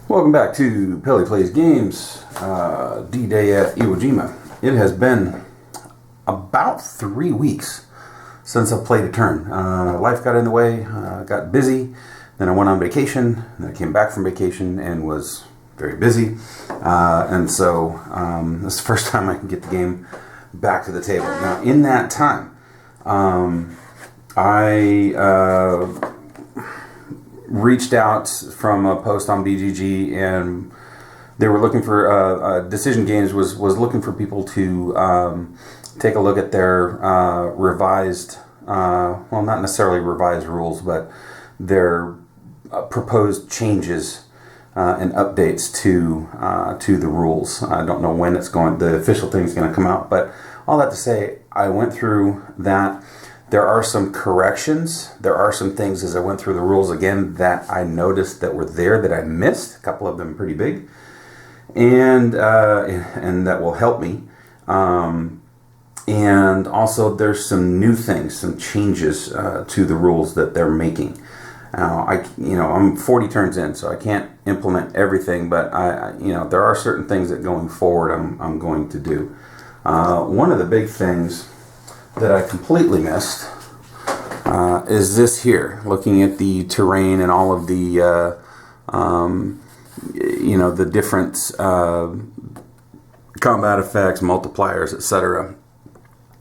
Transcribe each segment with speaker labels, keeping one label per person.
Speaker 1: Welcome back to Pelly Plays Games, D-Day at Iwo Jima. It has been about 3 weeks since I've played a turn. Life got in the way, got busy, then I went on vacation, then I came back from vacation and was very busy. And so this is the first time I can get the game back to the table. Now in that time, I reached out from a post on BGG, and they were looking for Decision Games was looking for people to take a look at their revised, well, not necessarily revised rules, but their proposed changes and updates to the rules. I don't know when it's going. The official thing is going to come out, but all that to say, I went through that. There are some corrections. There are some things as I went through the rules again that I noticed that were there that I missed. A couple of them pretty big, and that will help me. And also, there's some new things, some changes to the rules that they're making. Now, I'm 40 turns in, so I can't implement everything, but there are certain things that going forward I'm going to do. One of the big things that I completely missed is this here, looking at the terrain and all of the the different combat effects, multipliers, etc.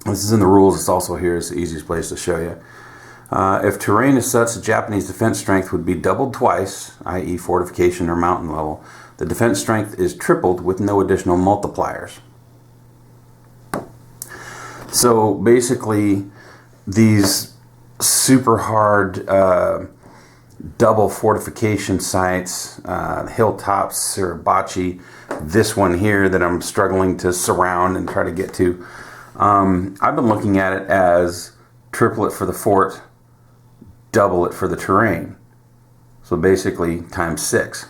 Speaker 1: This is in the rules. It's also here. It's the easiest place to show you. If terrain is such, the Japanese defense strength would be doubled twice, i.e. fortification or mountain level. The defense strength is tripled with no additional multipliers. So basically, these super hard double fortification sites, hilltops, Suribachi, this one here that I'm struggling to surround and try to get to, I've been looking at it as triple it for the fort, double it for the terrain. So basically times 6.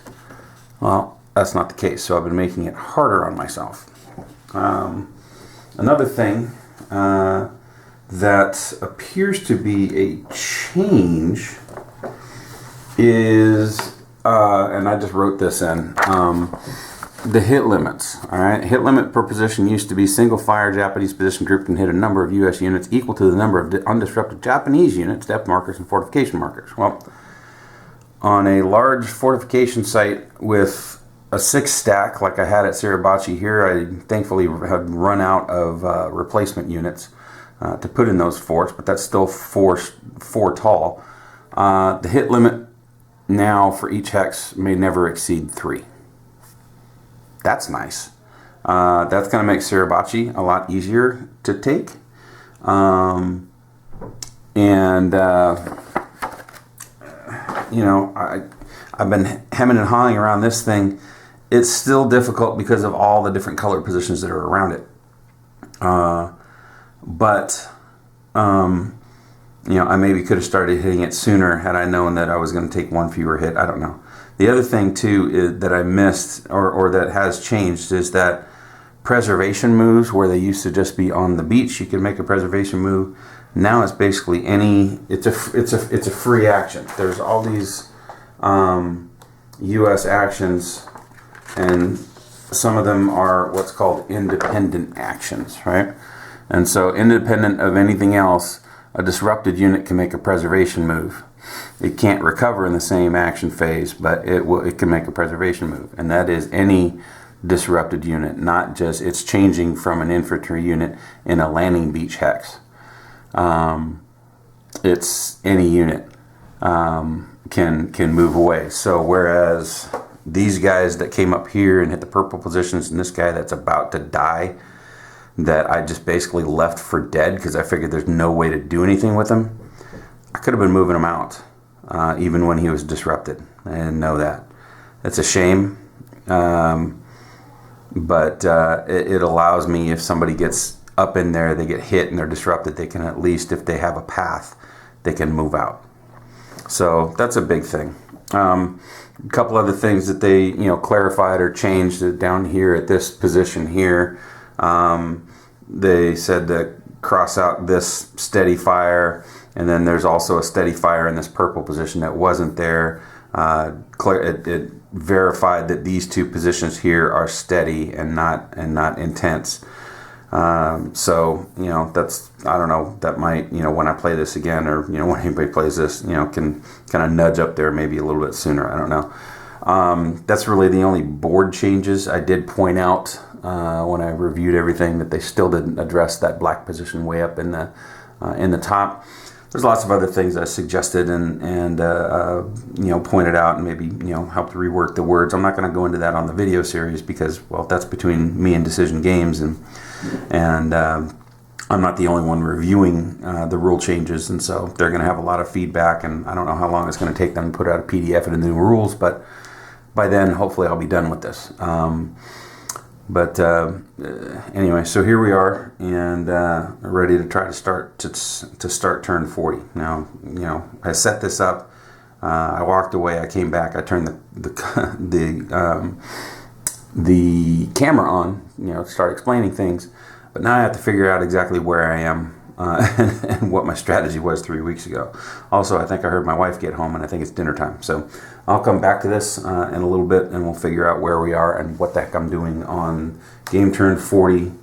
Speaker 1: Well, that's not the case, so I've been making it harder on myself. Another thing that appears to be a change is, and I just wrote this in, the hit limits. All right, hit limit per position used to be single fire Japanese position group can hit a number of U.S. units equal to the number of undisrupted Japanese units, depth markers, and fortification markers. Well, on a large fortification site with a 6 stack like I had at Suribachi here, I thankfully had run out of replacement units to put in those forts, but that's still four tall. The hit limit now for each hex may never exceed 3. That's nice. That's going to make Suribachi a lot easier to take. I've been hemming and hawing around this thing. It's still difficult because of all the different color positions that are around it. I maybe could have started hitting it sooner had I known that I was going to take one fewer hit. I don't know. The other thing, too, is that I missed, or that has changed, is that preservation moves, where they used to just be on the beach, you could make a preservation move. Now it's basically it's a free action. There's all these U.S. actions, and some of them are what's called independent actions, right? And so independent of anything else, a disrupted unit can make a preservation move. It can't recover in the same action phase, but it can make a preservation move. And that is any disrupted unit, not just, it's changing from an infantry unit in a landing beach hex. It's any unit can move away. So whereas these guys that came up here and hit the purple positions, and this guy that's about to die, that I just basically left for dead because I figured there's no way to do anything with him, I could have been moving him out even when he was disrupted. I didn't know that. It's a shame, but it allows me, if somebody gets up in there, they get hit and they're disrupted, they can at least, if they have a path, they can move out. So that's a big thing. A couple other things that they clarified or changed down here at this position here. They said to cross out this steady fire, and then there's also a steady fire in this purple position that wasn't there. it verified that these two positions here are steady and not intense. So, you know, that's, I don't know, that might, you know, when I play this again, or, you know, when anybody plays this, you know, can kind of nudge up there maybe a little bit sooner. I don't know. That's really the only board changes. I did point out when I reviewed everything that they still didn't address that black position way up in the top. There's lots of other things I suggested and you know, pointed out and maybe, you know, helped rework the words. I'm not going to go into that on the video series because, well, that's between me and Decision Games, and I'm not the only one reviewing the rule changes, and so they're going to have a lot of feedback, and I don't know how long it's going to take them to put out a PDF of the new rules, but by then, hopefully, I'll be done with this. But anyway, so here we are, and ready to try to start turn 40. Now, you know, I set this up. I walked away. I came back. I turned the camera on. You know, to start explaining things. But now I have to figure out exactly where I am and what my strategy was 3 weeks ago. Also, I think I heard my wife get home, and I think it's dinner time. So I'll come back to this in a little bit, and we'll figure out where we are and what the heck I'm doing on game turn 40,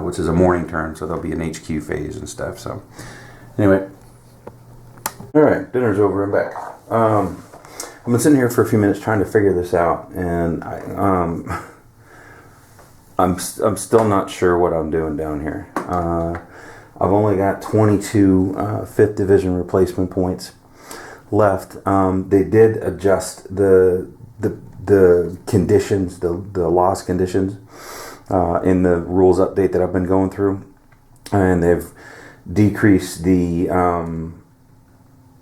Speaker 1: which is a morning turn, so there'll be an HQ phase and stuff. So anyway, all right, dinner's over. I'm back. I've been sitting here for a few minutes trying to figure this out, and I'm still not sure what I'm doing down here. I've only got 22 5th Division replacement points left. They did adjust the conditions, the loss conditions in the rules update that I've been going through, and they've decreased the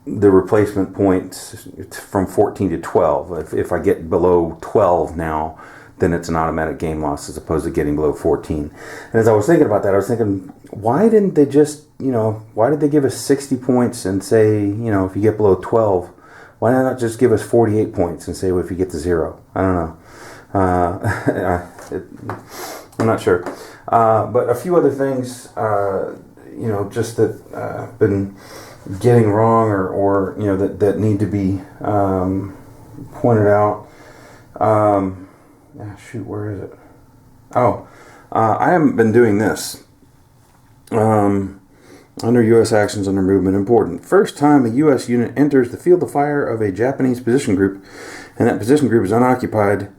Speaker 1: replacement points from 14 to 12. If I get below 12 now, then it's an automatic game loss as opposed to getting below 14. And as I was thinking about that, I was thinking, why didn't they just, you know, why did they give us 60 points and say, you know, if you get below 12, why not just give us 48 points and say, well, if you get to 0? I don't know. I'm not sure. But a few other things, you know, just that I've been getting wrong or you know, that need to be pointed out. Shoot, where is it? Oh, I haven't been doing this. Under U.S. actions under movement, important. First time a U.S. unit enters the field of fire of a Japanese position group, and that position group is unoccupied,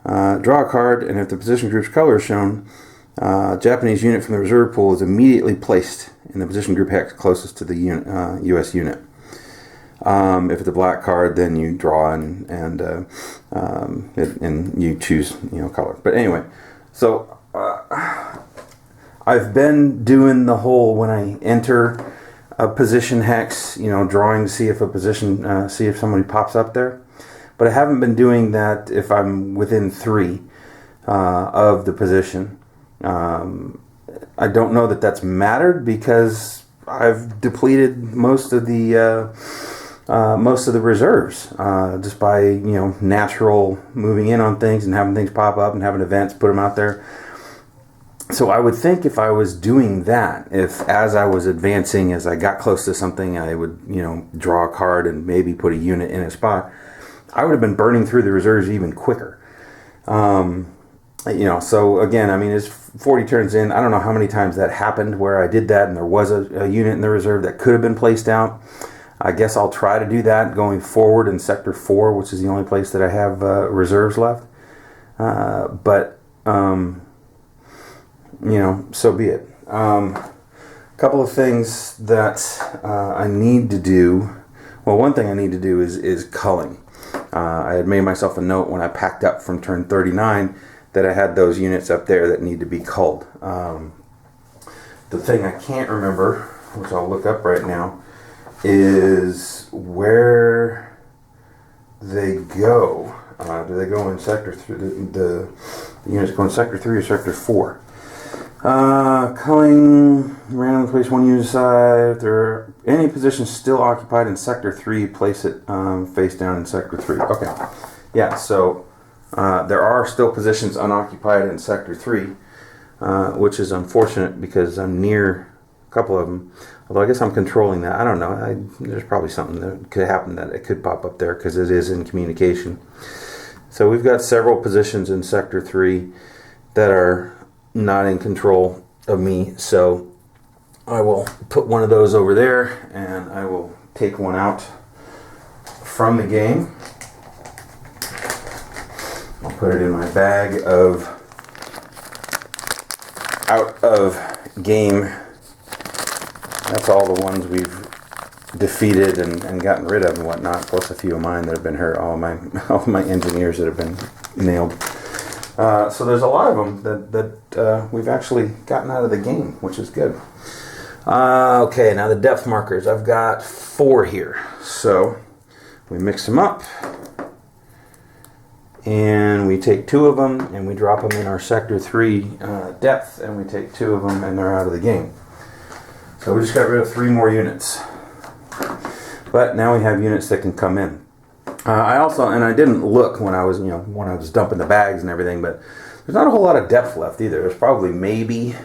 Speaker 1: draw a card, and if the position group's color is shown, Japanese unit from the reserve pool is immediately placed in the position group hex closest to the U.S. unit. If it's a black card, then you draw and you choose, you know, color. But anyway, so I've been doing the whole when I enter a position hex, you know, drawing to see if a position, see if somebody pops up there. But I haven't been doing that if I'm within 3 of the position. I don't know that that's mattered because I've depleted most of the reserves just by, you know, natural moving in on things and having things pop up and having events, put them out there. So I would think if I was doing that, if as I was advancing, as I got close to something, I would, you know, draw a card and maybe put a unit in a spot, I would have been burning through the reserves even quicker. You know, so again, I mean, it's 40 turns in. I don't know how many times that happened where I did that and there was a unit in the reserve that could have been placed out. I guess I'll try to do that going forward in Sector 4, which is the only place that I have reserves left. But you know, so be it. A couple of things that I need to do. Well, one thing I need to do is culling. I had made myself a note when I packed up from turn 39 that I had those units up there that need to be culled. The thing I can't remember, which I'll look up right now, is where they go. Do they go in Sector 3? The units go in Sector 3 or Sector 4? Culling, randomly place one unit aside. If there are any positions still occupied in Sector 3, place it face down in Sector 3. Okay. Yeah, so there are still positions unoccupied in Sector 3, which is unfortunate because I'm near a couple of them. Although I guess I'm controlling that. I don't know. There's probably something that could happen that it could pop up there because it is in communication. So we've got several positions in Sector 3 that are not in control of me. So I will put one of those over there, and I will take one out from the game. I'll put it in my bag of out of game. That's all the ones we've defeated and gotten rid of and whatnot, plus a few of mine that have been hurt, all my engineers that have been nailed. So there's a lot of them that we've actually gotten out of the game, which is good. Okay, now the depth markers. I've got 4 here. So we mix them up, and we take 2 of them and we drop them in our Sector 3 depth, and we take 2 of them and they're out of the game. So we just got rid of 3 more units. But now we have units that can come in. I also, and I didn't look when I was dumping the bags and everything, but there's not a whole lot of depth left either. There's probably maybe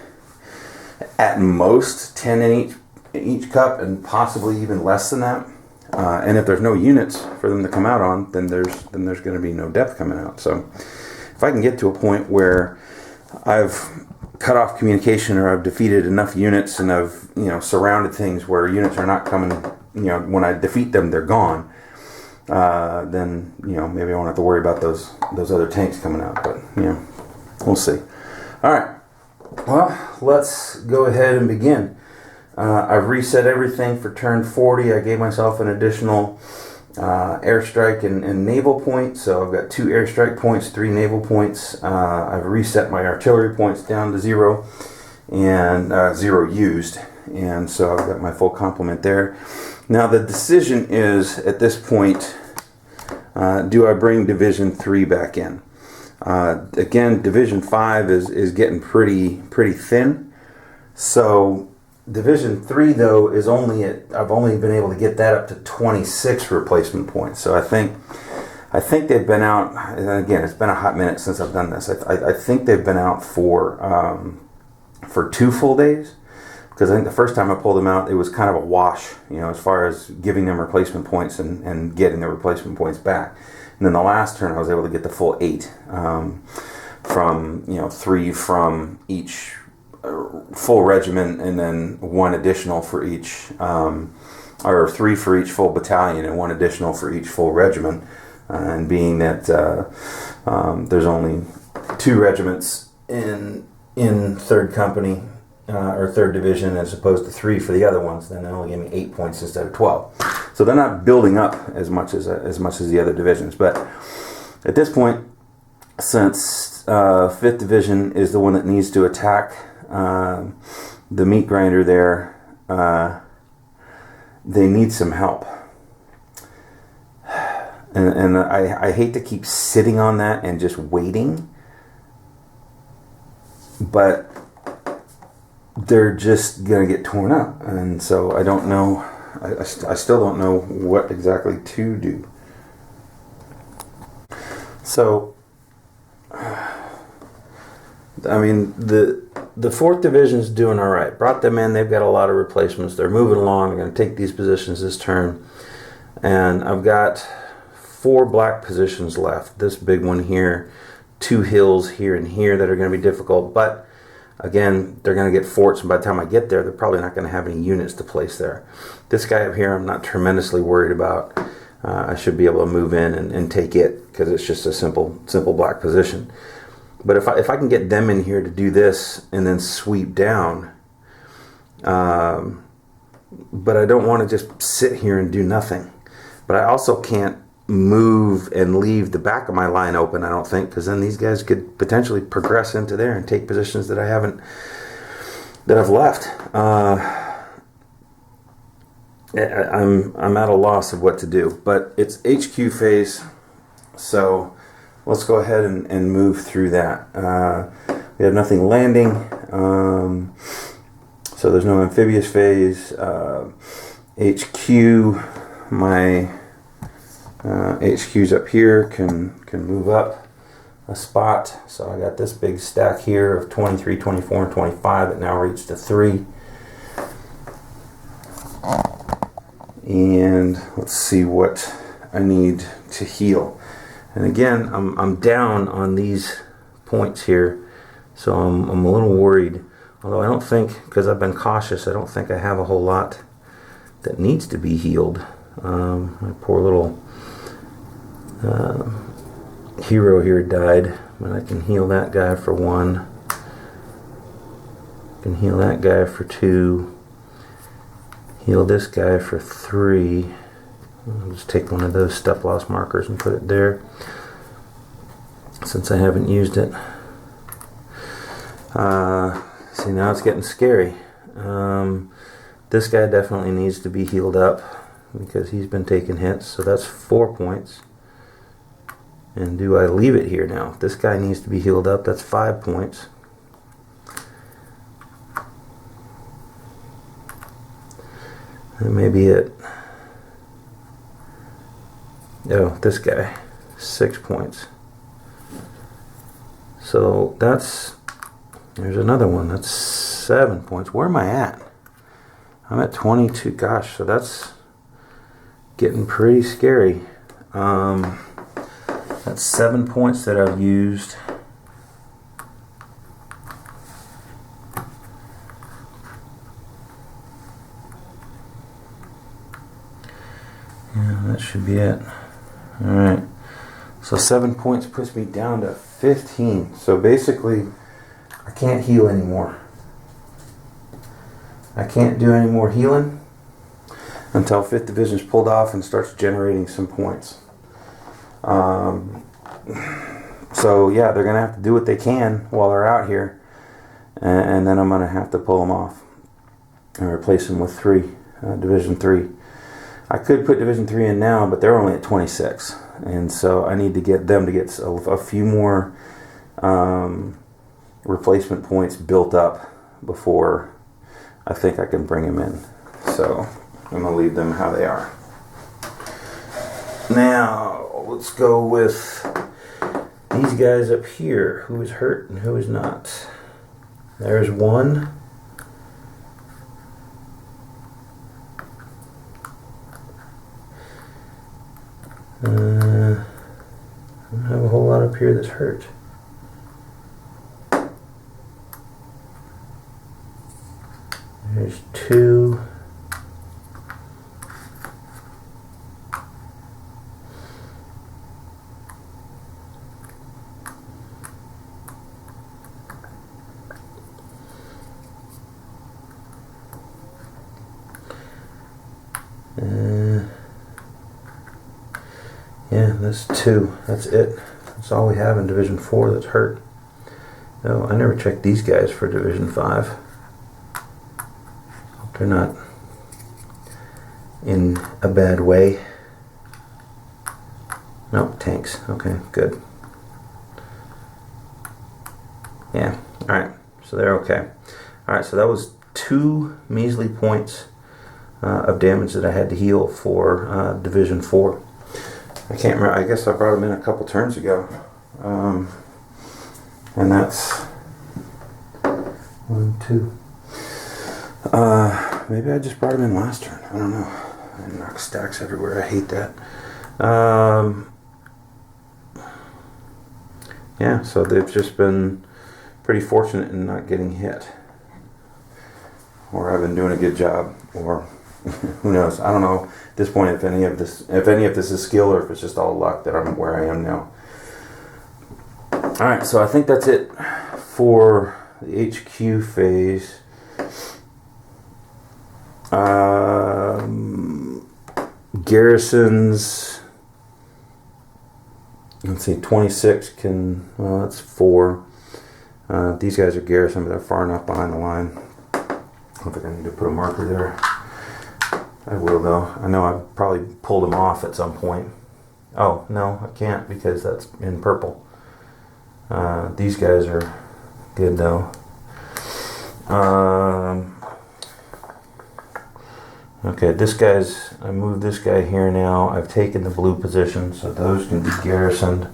Speaker 1: at most 10 in each cup, and possibly even less than that. And if there's no units for them to come out on, then there's going to be no depth coming out. So if I can get to a point where I've cut off communication, or I've defeated enough units, and I've surrounded things where units are not coming, when I defeat them they're gone, then maybe I won't have to worry about those other tanks coming out. But we'll see. All right, well, let's go ahead and begin. I've reset everything for turn 40. I gave myself an additional airstrike and naval point, so I've got 2 airstrike points, 3 naval points. I've reset my artillery points down to 0 and 0 used, and so I've got my full complement there. Now the decision is, at this point, do I bring Division 3 back in? Again, Division 5 is getting pretty thin, so Division 3, though, is I've only been able to get that up to 26 replacement points. So I think they've been out, and again, it's been a hot minute since I've done this. I think they've been out for 2 full days, because I think the first time I pulled them out, it was kind of a wash, as far as giving them replacement points and getting the replacement points back. And then the last turn, I was able to get the full 8 from 3 from each full regiment, and then 1 additional for each, or 3 for each full battalion and 1 additional for each full regiment. And being that there's only 2 regiments in 3rd company or 3rd division, as opposed to 3 for the other ones, then they only gave me 8 points instead of 12. So they're not building up as much as the other divisions. But at this point, since 5th division is the one that needs to attack the meat grinder there, they need some help, and I hate to keep sitting on that and just waiting, but they're just gonna get torn up, and so I don't know. I still don't know what exactly to do. So I mean, the 4th Division's doing all right. Brought them in. They've got a lot of replacements. They're moving along. They're going to take these positions this turn. And I've got 4 black positions left. This big one here, 2 hills here and here that are going to be difficult. But, again, they're going to get forts. And by the time I get there, they're probably not going to have any units to place there. This guy up here, I'm not tremendously worried about. I should be able to move in and take it, because it's just a simple black position. But if I can get them in here to do this and then sweep down, but I don't want to just sit here and do nothing. But I also can't move and leave the back of my line open, I don't think, because then these guys could potentially progress into there and take positions that I've left. I'm at a loss of what to do, but it's HQ phase, so let's go ahead and move through that. We have nothing landing, so there's no amphibious phase. HQ, my HQ's up here can move up a spot. So I got this big stack here of 23, 24, and 25 that now reached to 3. And let's see what I need to heal. And again, I'm down on these points here, so I'm a little worried. Although I don't think, because I've been cautious, I don't think I have a whole lot that needs to be healed. My poor little hero here died, but I can heal that guy for 1. I can heal that guy for 2. Heal this guy for 3. I'll just take one of those step loss markers and put it there, since I haven't used it. See, now it's getting scary. This guy definitely needs to be healed up because he's been taking hits, so that's 4 points. And do I leave it here now? If this guy needs to be healed up, that's 5 points. That may be it. Oh, this guy, 6 points. So there's another one, that's 7 points. Where am I at? I'm at 22. Gosh, so that's getting pretty scary. That's 7 points that I've used. Yeah, that should be it. Alright. So 7 points puts me down to 15. So basically, I can't heal anymore. I can't do any more healing until 5th Division is pulled off and starts generating some points. So yeah, they're going to have to do what they can while they're out here. And then I'm going to have to pull them off and replace them with Division 3. I could put Division 3 in now, but they're only at 26. And so I need to get them to get a few more replacement points built up before I think I can bring them in. So I'm going to leave them how they are. Now, let's go with these guys up here. Who is hurt and who is not? There's one. I don't have a whole lot up here that's hurt. There's 2. Yeah, that's 2. That's it. That's all we have in Division 4 that's hurt. No, I never checked these guys for Division 5. Hope they're not in a bad way. Nope, tanks. Okay, good. Yeah, alright. So they're okay. Alright, so that was 2 measly points of damage that I had to heal for Division 4. I can't remember. I guess I brought them in a couple turns ago. And that's 1, 2. Maybe I just brought them in last turn. I don't know. I knock stacks everywhere. I hate that. Yeah, so they've just been pretty fortunate in not getting hit. Or I've been doing a good job. Or who knows? I don't know at this point if any of this is skill or if it's just all luck that I'm where I am now. Alright, so I think that's it for the HQ phase. Garrisons, let's see, 26 can, well, that's 4. These guys are garrison, but they're far enough behind the line. I don't think I need to put a marker there. I will though. I know I've probably pulled them off at some point. Oh, no, I can't because that's in purple. These guys are good though. Okay, this guy's, I moved this guy here now. I've taken the blue position, so those can be garrisoned.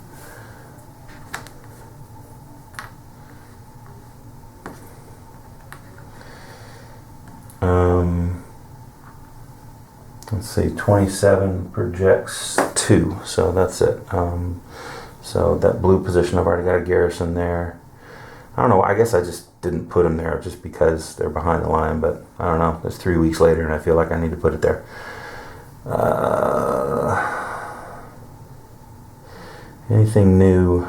Speaker 2: let's see, 27 projects 2, so that's it. So that blue position, I've already got a garrison there. I don't know, I guess I just didn't put them there just because they're behind the line, but I don't know, it's 3 weeks later and I feel like I need to put it there. Anything new?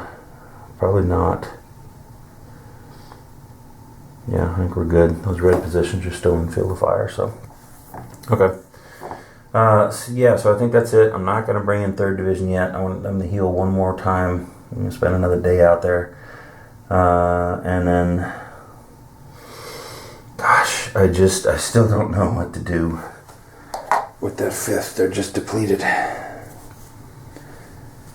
Speaker 2: Probably not. Yeah, I think we're good. Those red positions are still in field of fire, so. Okay. So yeah, so I think that's it. I'm not going to bring in 3rd Division yet. I want them to heal one more time. I'm going to spend another day out there. And then, gosh, I still don't know what to do with that 5th. They're just depleted. I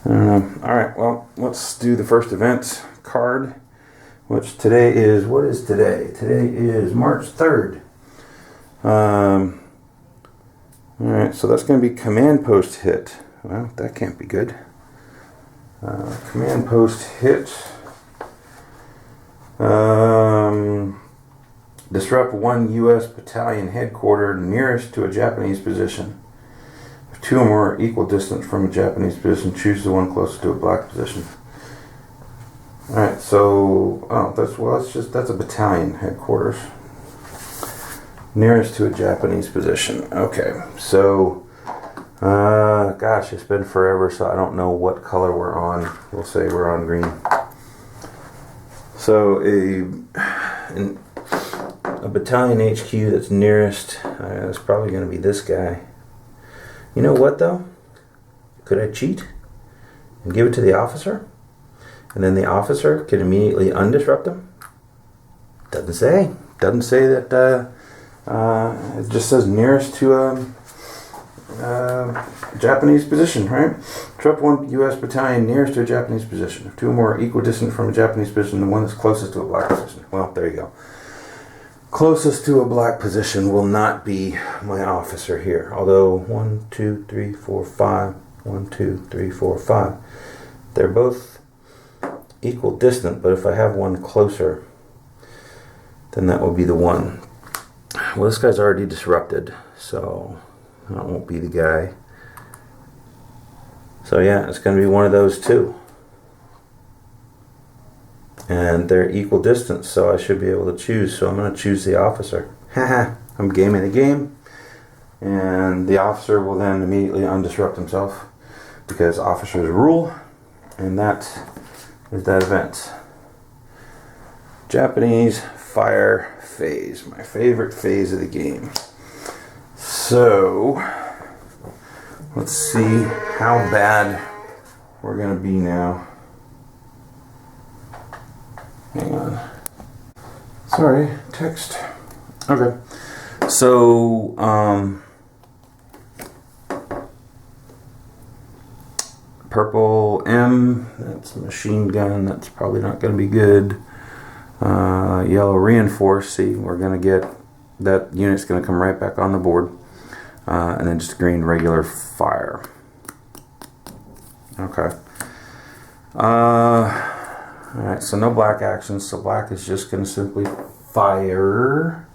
Speaker 2: don't know. Alright, well, let's do the first event card, which today is, what is today? Today is March 3rd. Alright, so that's going to be command post hit. Well, that can't be good. Command post hit. Disrupt 1 U.S. battalion headquartered nearest to a Japanese position. If 2 or more equal distance from a Japanese position, choose the one closest to a black position. Alright, so that's a battalion headquarters. Nearest to a Japanese position. Okay, so gosh, it's been forever, so I don't know what color we're on. We'll say we're on green. So a battalion HQ that's nearest is probably going to be this guy. You know what though? Could I cheat and give it to the officer? And then the officer can immediately undisrupt him? Doesn't say. Doesn't say that. It just says nearest to a Japanese position, right? Disrupt 1 U.S. battalion nearest to a Japanese position. If 2 or more are equal distant from a Japanese position, the one that's closest to a black position. Well, there you go. Closest to a black position will not be my officer here. Although 1, 2, 3, 4, 5. 1, 2, 3, 4, 5. They're both equal distant, but if I have one closer, then that will be the one. Well, this guy's already disrupted, so that won't be the guy. So yeah, it's going to be one of those 2. And they're equal distance, so I should be able to choose. So I'm going to choose the officer. Haha, I'm gaming the game. And the officer will then immediately undisrupt himself, because officers rule, and that is that event. Japanese fire phase, my favorite phase of the game. So let's see how bad we're going to be now. Hang on. Sorry, text. Okay. So, purple M, that's a machine gun, that's probably not going to be good. Yellow reinforce, see, we're going to get, that unit's going to come right back on the board. And then just green regular fire. Okay. Alright, so no black actions, so black is just going to simply fire.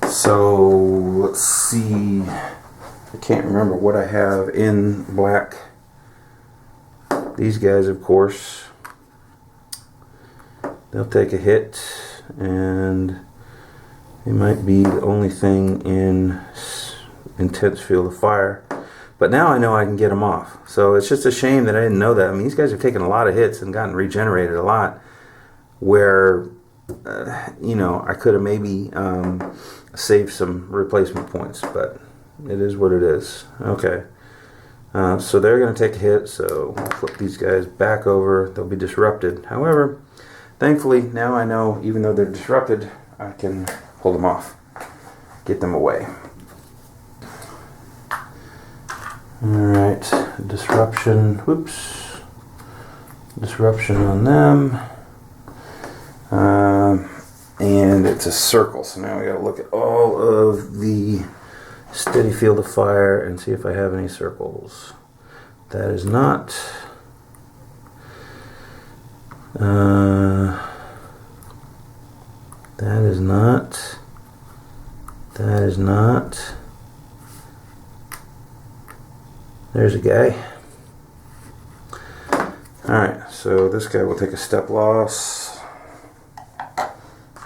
Speaker 2: So let's see, I can't remember what I have in black. These guys, of course, they'll take a hit, and they might be the only thing in intense field of fire. But now I know I can get them off. So it's just a shame that I didn't know that. I mean, these guys have taken a lot of hits and gotten regenerated a lot, where, you know, I could have maybe saved some replacement points, but it is what it is. Okay. So they're going to take a hit, so we'll flip these guys back over. They'll be disrupted. However, thankfully, now I know, even though they're disrupted, I can pull them off, get them away. Alright, disruption, whoops, disruption on them, and it's a circle, so now we got to look at all of the steady field of fire and see if I have any circles. That is not, that is not, that is not, There's a guy. Alright, so this guy will take a step loss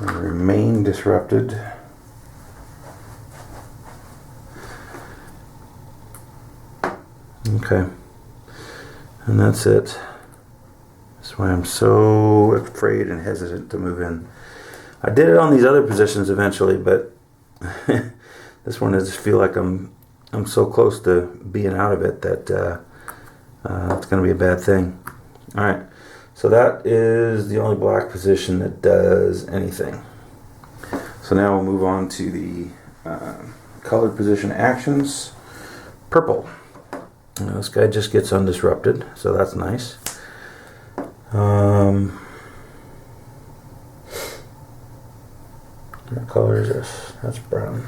Speaker 2: and remain disrupted. Okay, and that's it. That's why I'm so afraid and hesitant to move in. I did it on these other positions eventually, but this one I just feel like I'm so close to being out of it that it's going to be a bad thing. Alright, so that is the only black position that does anything. So now we'll move on to the colored position actions. Purple. Now this guy just gets undisrupted, so that's nice. What color is this? That's brown.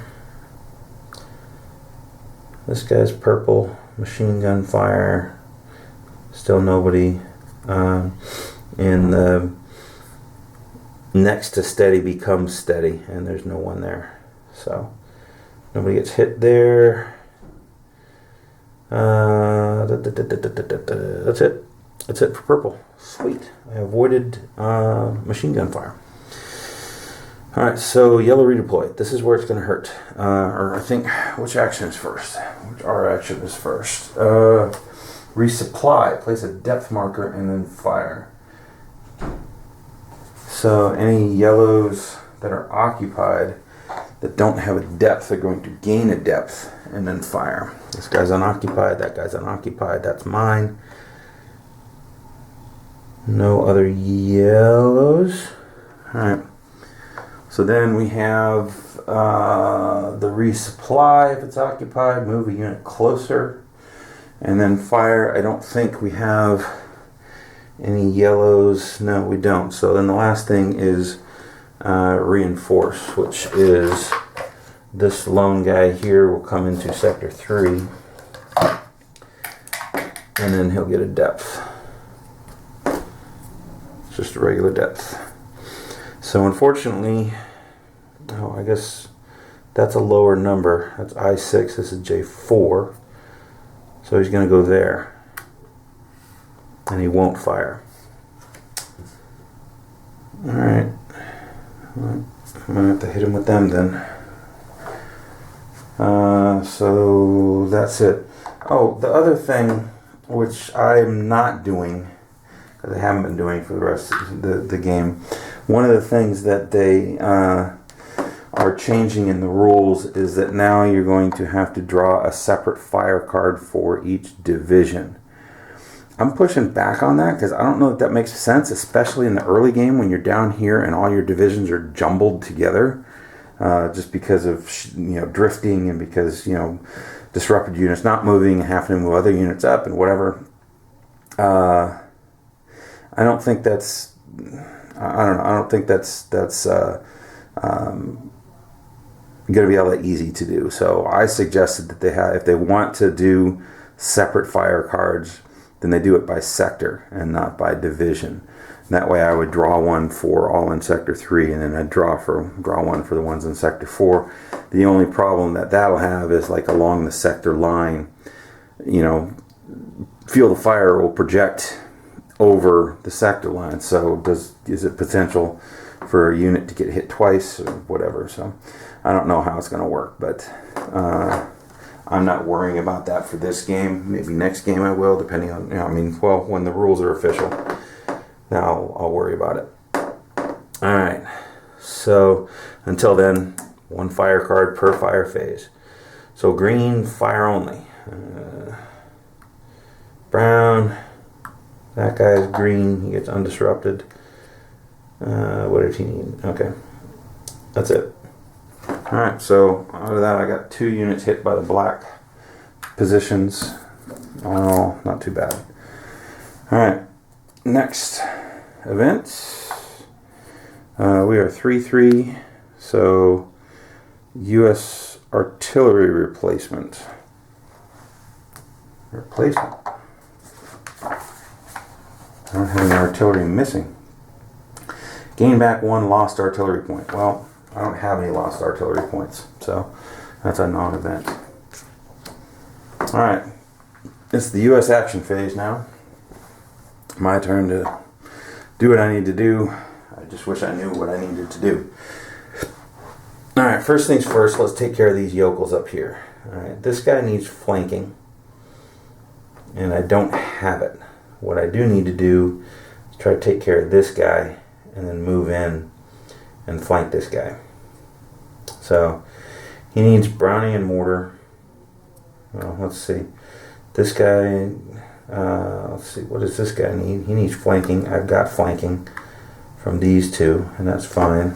Speaker 2: This guy's purple, machine gun fire, still nobody. And the next to steady becomes steady, and there's no one there. So nobody gets hit there. That's it. That's it for purple. Sweet. I avoided machine gun fire. Alright, so yellow redeploy. This is where it's going to hurt. Or I think, which action is first? Which R action is first? Resupply. Place a depth marker and then fire. So any yellows that are occupied that don't have a depth are going to gain a depth and then fire. This guy's unoccupied, that guy's unoccupied, that's mine. No other yellows. Alright. So then we have the resupply if it's occupied, move a unit closer, and then fire. I don't think we have any yellows. No, we don't. So then the last thing is reinforce, which is this lone guy here will come into sector 3, and then he'll get a depth. It's just a regular depth. So unfortunately, I guess that's a lower number. That's I6, this is J4. So he's going to go there. And he won't fire. Alright. I'm going to have to hit him with them then. So that's it. Oh, the other thing, which I'm not doing, because I haven't been doing for the rest of the game, one of the things that they are changing in the rules is that now you're going to have to draw a separate fire card for each division. I'm pushing back on that because I don't know if that makes sense, especially in the early game when you're down here and all your divisions are jumbled together, just because of drifting and because disrupted units not moving and having to move other units up and whatever. I don't think that's. I don't know. I don't think that's going to be all that easy to do. So I suggested that if they want to do separate fire cards, then they do it by sector and not by division. And that way I would draw one for all in sector 3, and then I'd draw one for the ones in sector 4. The only problem that'll have is like along the sector line, field of fire will project over the sector line. So is it potential for a unit to get hit twice or whatever? So I don't know how it's going to work, but I'm not worrying about that for this game. Maybe next game I will, depending on, when the rules are official, then I'll worry about it. Alright, so until then, one fire card per fire phase. So green, fire only. Brown, that guy's green, he gets undisrupted. What did he need? Okay, that's it. Alright, so out of that I got 2 units hit by the black positions. Oh, not too bad. Alright, next event. We are 3-3, so U.S. artillery replacement. Replacement. I don't have any artillery missing. Gain back 1 lost artillery point. Well, I don't have any lost artillery points, so that's a non-event. Alright, It's the U.S. action phase now. My turn to do what I need to do. I just wish I knew what I needed to do. Alright, first things first, let's take care of these yokels up here. Alright, this guy needs flanking. And I don't have it. What I do need to do is try to take care of this guy and then move in and flank this guy. So, he needs Browning and mortar. Well, let's see. This guy, let's see, what does this guy need? He needs flanking. I've got flanking from these two, and that's fine.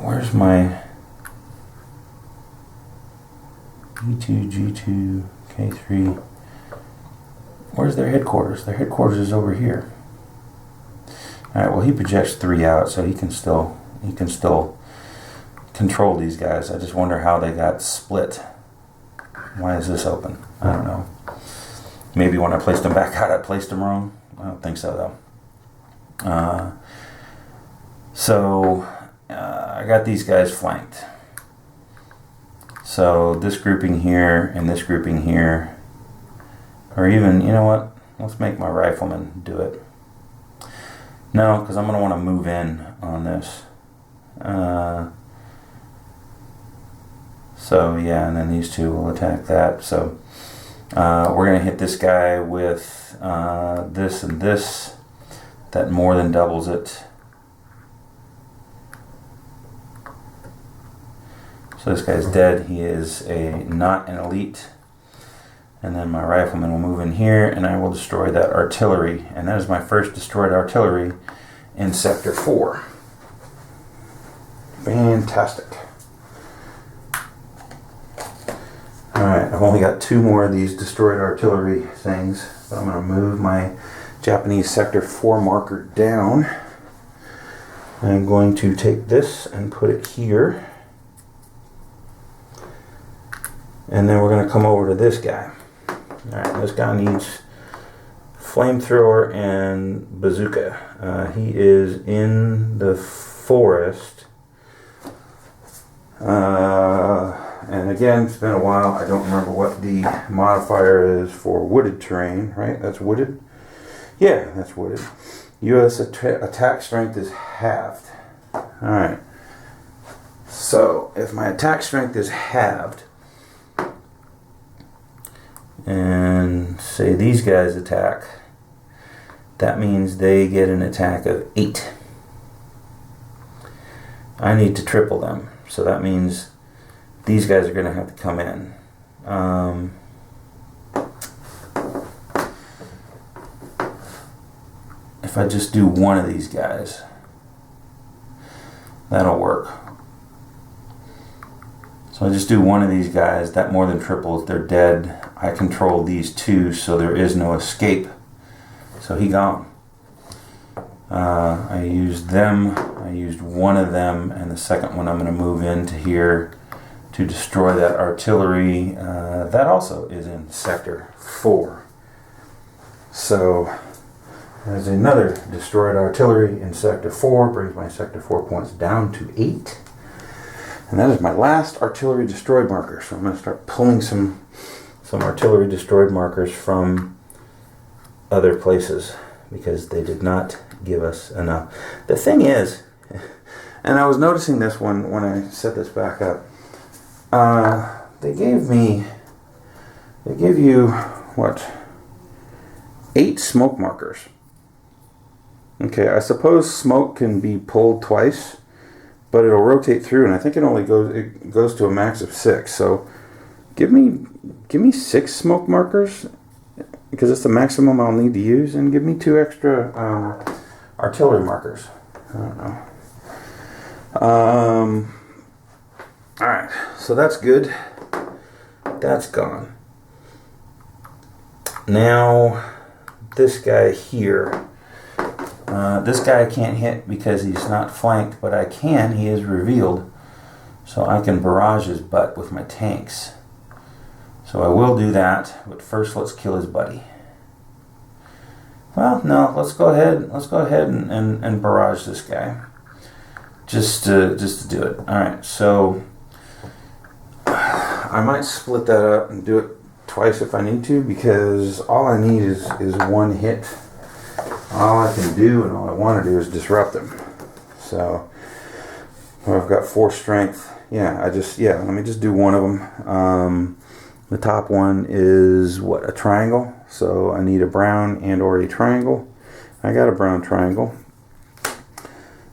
Speaker 2: Where's my G2, G2, K3? Where's their headquarters? Their headquarters is over here. Alright, well he projects 3 out, so he can still control these guys. I just wonder how they got split. Why is this open? I don't know. Maybe when I placed them back out, I placed them wrong. I don't think so though. I got these guys flanked. So this grouping here and this grouping here, or even, you know what? Let's make my rifleman do it. No, because I'm going to want to move in on this. So yeah, and then these two will attack that. So we're going to hit this guy with this and this. That more than doubles it. So this guy's dead. He is not an elite. And then my rifleman will move in here and I will destroy that artillery. And that is my first destroyed artillery in Sector 4. Fantastic. Alright, I've only got 2 more of these destroyed artillery things. But I'm going to move my Japanese Sector 4 marker down. I'm going to take this and put it here. And then we're going to come over to this guy. Alright, this guy needs flamethrower and bazooka. He is in the forest. And again, it's been a while. I don't remember what the modifier is for wooded terrain, right? That's wooded? Yeah, that's wooded. U.S. attack strength is halved. Alright. So, if my attack strength is halved, and say these guys attack, that means they get an attack of 8. I need to triple them, so that means these guys are going to have to come in. If I just do one of these guys, that'll work. So I just do one of these guys, that more than triples, they're dead. I control these 2, so there is no escape. So he gone. I used them, I used one of them, and the second one I'm going to move into here to destroy that artillery. That also is in Sector 4. So there's another destroyed artillery in Sector 4, brings my Sector 4 points down to 8. And that is my last artillery destroyed marker. So I'm going to start pulling some artillery destroyed markers from other places because they did not give us enough. The thing is, and I was noticing this when I set this back up, they gave you, what, 8 smoke markers. Okay, I suppose smoke can be pulled twice, but it'll rotate through, and I think it goes to a max of 6. So give me 6 smoke markers, because it's the maximum I'll need to use, and give me 2 extra artillery markers. I don't know. Alright, so that's good. That's gone. Now, this guy here. This guy I can't hit because he's not flanked, but I can. He is revealed. So I can barrage his butt with my tanks. So I will do that, but first let's kill his buddy. Well, no, let's go ahead and barrage this guy. Just to do it. Alright, so I might split that up and do it twice if I need to, because all I need is one hit. All I can do and all I want to do is disrupt them. So I've got 4 strength. Let me just do one of them. The top one is a triangle. So I need a brown and or a triangle. I got a brown triangle.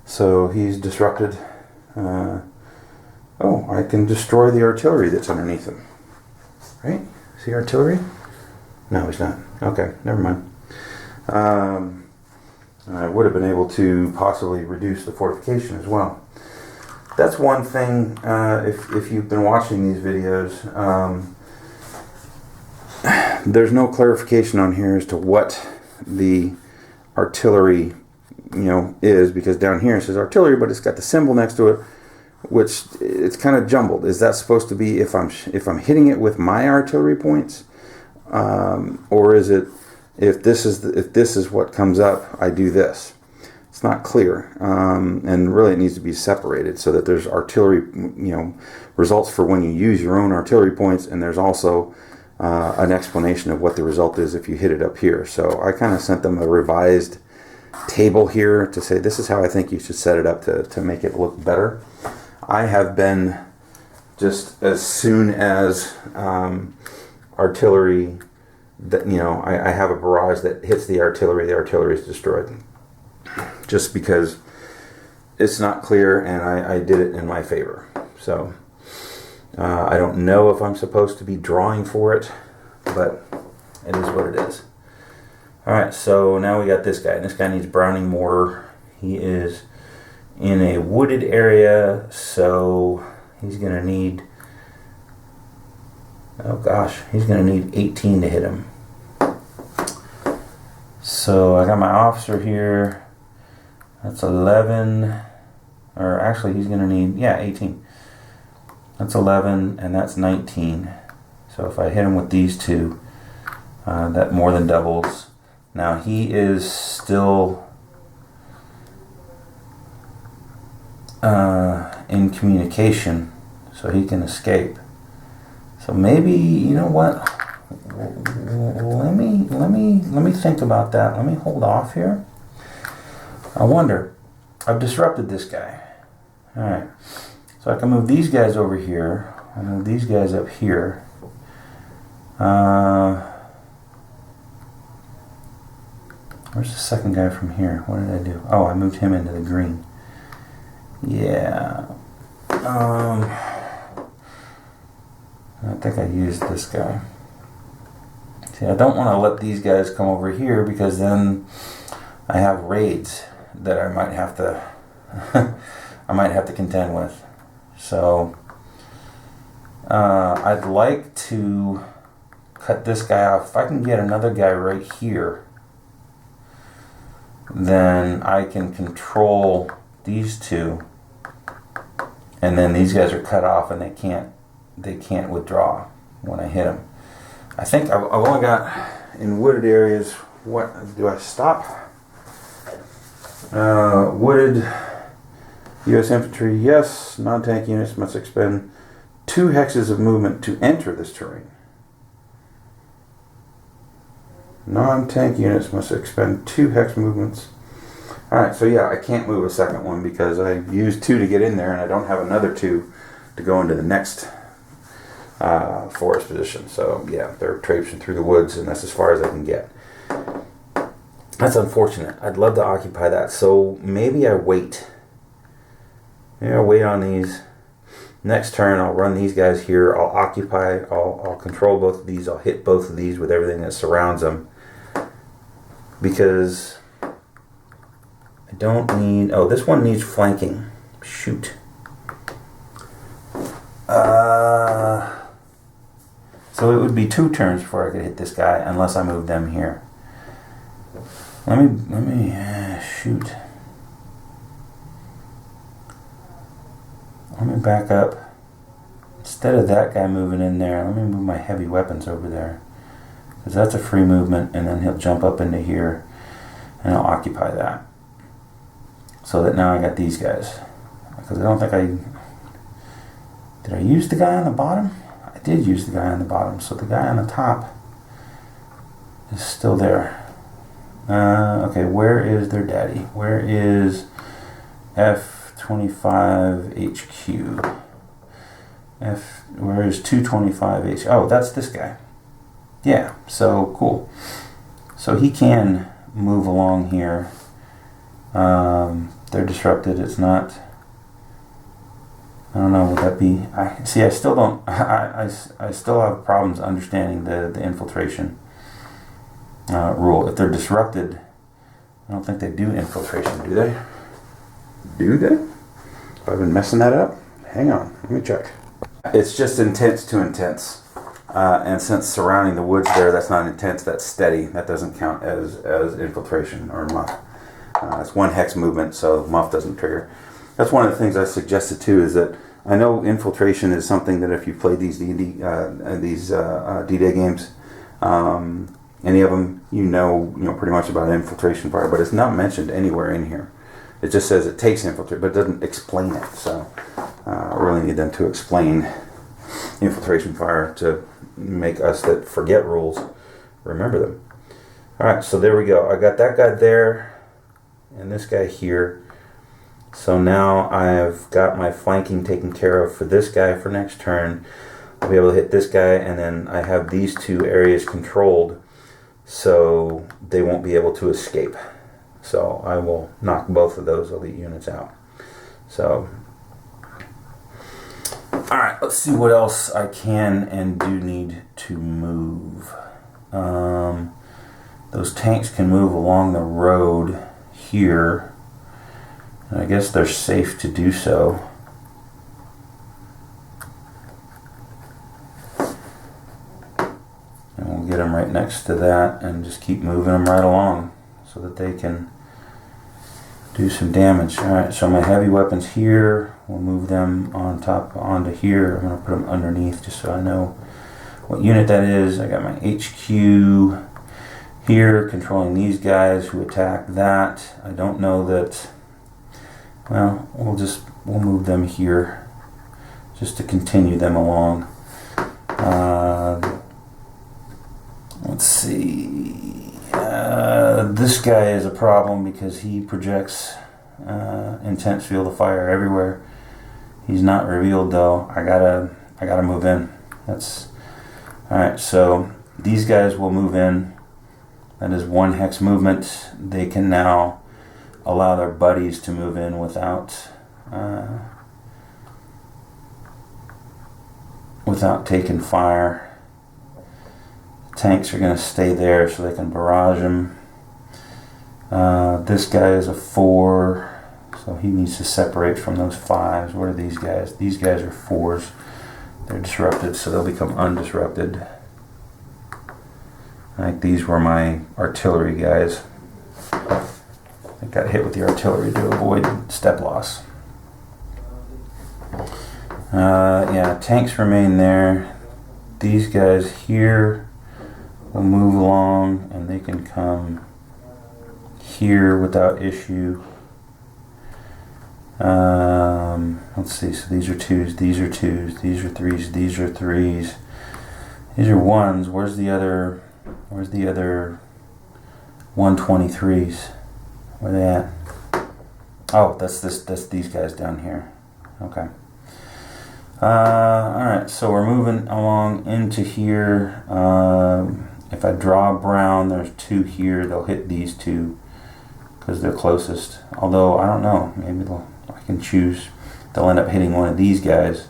Speaker 2: So he's disrupted. I can destroy the artillery that's underneath him. Right? Is he artillery? No, he's not. Okay, never mind. I would have been able to possibly reduce the fortification as well. That's one thing, if you've been watching these videos, there's no clarification on here as to what the artillery, is, because down here it says artillery, but it's got the symbol next to it, which it's kind of jumbled. Is that supposed to be if I'm hitting it with my artillery points, or is it if this is what comes up, I do this? It's not clear, and really it needs to be separated so that there's artillery, results for when you use your own artillery points, and there's also an explanation of what the result is if you hit it up here. So I kind of sent them a revised table here to say this is how I think you should set it up to make it look better. I have been, just as soon as artillery, that I have a barrage that hits the artillery is destroyed, just because it's not clear, and I did it in my favor. So I don't know if I'm supposed to be drawing for it, but it is what it is. Alright, so now we got this guy, and this guy needs Browning mortar. He is in a wooded area, so he's going to need, he's going to need 18 to hit him. So I got my officer here. That's 11, or actually he's going to need, 18. That's 11, and that's 19. So if I hit him with these two, that more than doubles. Now he is still in communication, so he can escape. So maybe, you know what? Let me think about that. Let me hold off here. I wonder. I've disrupted this guy. All right. So I can move these guys over here. I'll move these guys up here. Where's the second guy from here? What did I do? Oh, I moved him into the green. Yeah. I think I used this guy. See, I don't want to let these guys come over here, because then I have raids that I might have to contend with. So I'd like to cut this guy off. If I can get another guy right here, then I can control these two, and then these guys are cut off and they can't withdraw when I hit them. I think I've only got in wooded areas. What do I stop? Wooded U.S. infantry, yes. Non-tank units must expend 2 hexes of movement to enter this terrain. Non-tank units must expend 2 hex movements. Alright, so I can't move a second one because I used 2 to get in there, and I don't have another 2 to go into the next forest position. So they're traipsing through the woods, and that's as far as I can get. That's unfortunate. I'd love to occupy that. So maybe I wait. Maybe I'll wait on these. Next turn, I'll run these guys here. I'll occupy. I'll control both of these. I'll hit both of these with everything that surrounds them. Because I don't need... Oh, this one needs flanking. Shoot. So it would be 2 turns before I could hit this guy, unless I move them here. Let me shoot. Let me back up. Instead of that guy moving in there, let me move my heavy weapons over there, because that's a free movement, and then he'll jump up into here, and I'll occupy that. So that now I got these guys. Because I don't think did I use the guy on the bottom? I
Speaker 1: did use the guy on the bottom, so the guy on the top is still there. Okay, where is their daddy? Where is F25HQ? Where is 225H? Oh, that's this guy. Yeah, so cool. So he can move along here. They're disrupted. It's not. I don't know. Would that be? I still don't. I still have problems understanding the infiltration rule. If they're disrupted, I don't think they do infiltration, do they? Do they? Have I been messing that up? Hang on. Let me check. It's just intense to intense. And since surrounding the woods there, that's not intense, that's steady. That doesn't count as infiltration or muff. It's one hex movement, so muff doesn't trigger. That's one of the things I suggested too, is that I know infiltration is something that if you play these D&D, D-Day games, any of them, you know pretty much about infiltration fire, but it's not mentioned anywhere in here. It just says it takes infiltrate, but it doesn't explain it. So I really need them to explain infiltration fire to make us that forget rules remember them. Alright, so there we go. I got that guy there and this guy here. So now I've got my flanking taken care of for this guy for next turn. I'll be able to hit this guy, and then I have these two areas controlled so they won't be able to escape. So I will knock both of those elite units out. So alright, let's see what else I can and do need to move. Those tanks can move along the road here. And I guess they're safe to do so. And we'll get them right next to that and just keep moving them right along so that they can do some damage. Alright, so my heavy weapons here, we'll move them on top onto here. I'm going to put them underneath just so I know what unit that is. I got my HQ here controlling these guys who attack that. I don't know that. Well, we'll move them here just to continue them along. Let's see. This guy is a problem because he projects intense field of fire everywhere. He's not revealed though. I gotta move in. That's all right. So these guys will move in. That is one hex movement. They can now allow their buddies to move in without taking fire. Tanks are going to stay there so they can barrage them. This guy is a 4, so he needs to separate from those 5s. What are these guys? These guys are 4s. They're disrupted, so they'll become undisrupted. I think these were my artillery guys. I got hit with the artillery to avoid step loss. Yeah, tanks remain there. These guys here will move along and they can come here without issue. Let's see, so these are 2s, these are 2s, these are 3s, these are 3s. These are 1s. Where's the other 123s? Where are they at? Oh, that's these guys down here. Okay. Alright, so we're moving along into here. If I draw brown, there's 2 here. They'll hit these 2 because they're closest. Although, I don't know. Maybe I can choose. They'll end up hitting one of these guys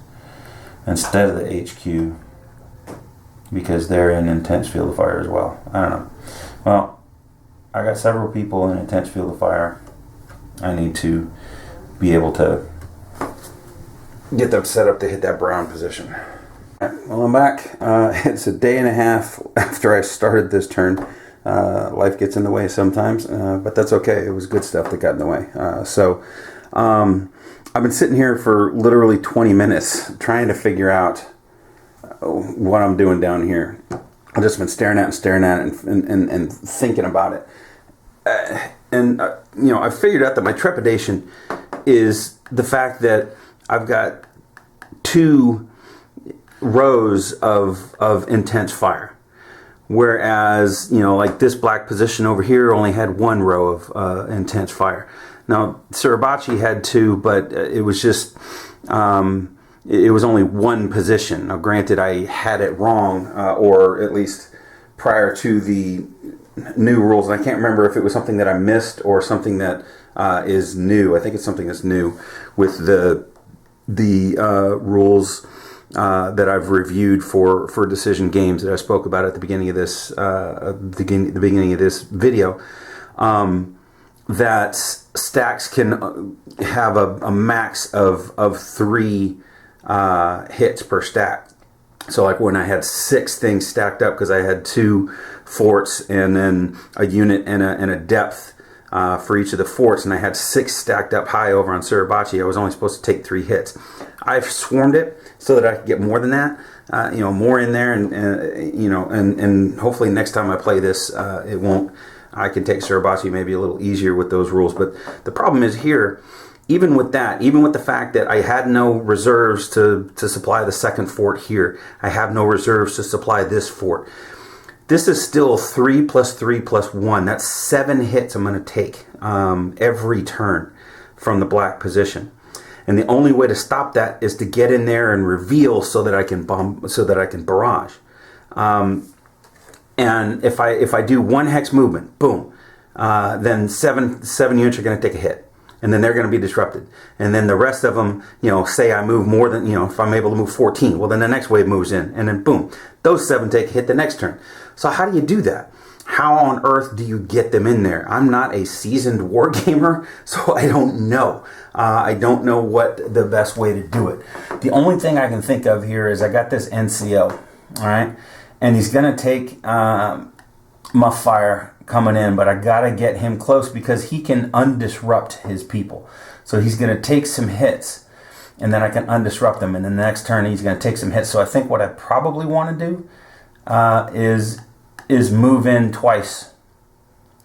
Speaker 1: instead of the HQ because they're in intense field of fire as well. I don't know. Well, I got several people in intense field of fire. I need to be able to get them set up to hit that brown position. Well, I'm back. It's a day and a half after I started this turn. Life gets in the way sometimes, but that's okay. It was good stuff that got in the way. So I've been sitting here for literally 20 minutes trying to figure out what I'm doing down here. I've just been staring at it and thinking about it. I figured out that my trepidation is the fact that I've got 2
Speaker 2: rows of intense fire. Whereas, you know, like this black position over here only had 1 row of intense fire. Now, Suribachi had 2, but it was just, it was only 1 position. Now, granted, I had it wrong, or at least prior to the new rules. And I can't remember if it was something that I missed or something that is new. I think it's something that's new with the rules that I've reviewed for decision games that I spoke about at the beginning of this the beginning of this video. That stacks can have a max of 3 hits per stack. So like when I had 6 things stacked up, because I had 2 forts and then a unit and a depth for each of the forts, and I had 6 stacked up high over on Suribachi, I was only supposed to take 3 hits. I've swarmed it so that I could get more than that, you know, more in there, and you know, and hopefully next time I play this, it won't. I can take Suribachi maybe a little easier with those rules. But the problem is here, even with that, even with the fact that I had no reserves to supply the second fort here, I have no reserves to supply this fort. This is still 3 + 3 + 1. That's 7 hits I'm going to take every turn from the black position. And the only way to stop that is to get in there and reveal so that I can bomb, so that I can barrage. And if I do 1 hex movement, boom, then seven units are going to take a hit. And then they're going to be disrupted. And then the rest of them, you know, say I move more than, you know, if I'm able to move 14, well, then the next wave moves in. And then boom, those 7 take a hit the next turn. So how do you do that? How on earth do you get them in there? I'm not a seasoned war gamer, so I don't know. I don't know what the best way to do it. The only thing I can think of here is I got this NCO, all right? And he's going to take Muff Fire coming in, but I gotta get him close because he can undisrupt his people. So he's gonna take some hits, and then I can undisrupt them. And then the next turn he's gonna take some hits. So I think what I probably want to do is move in twice.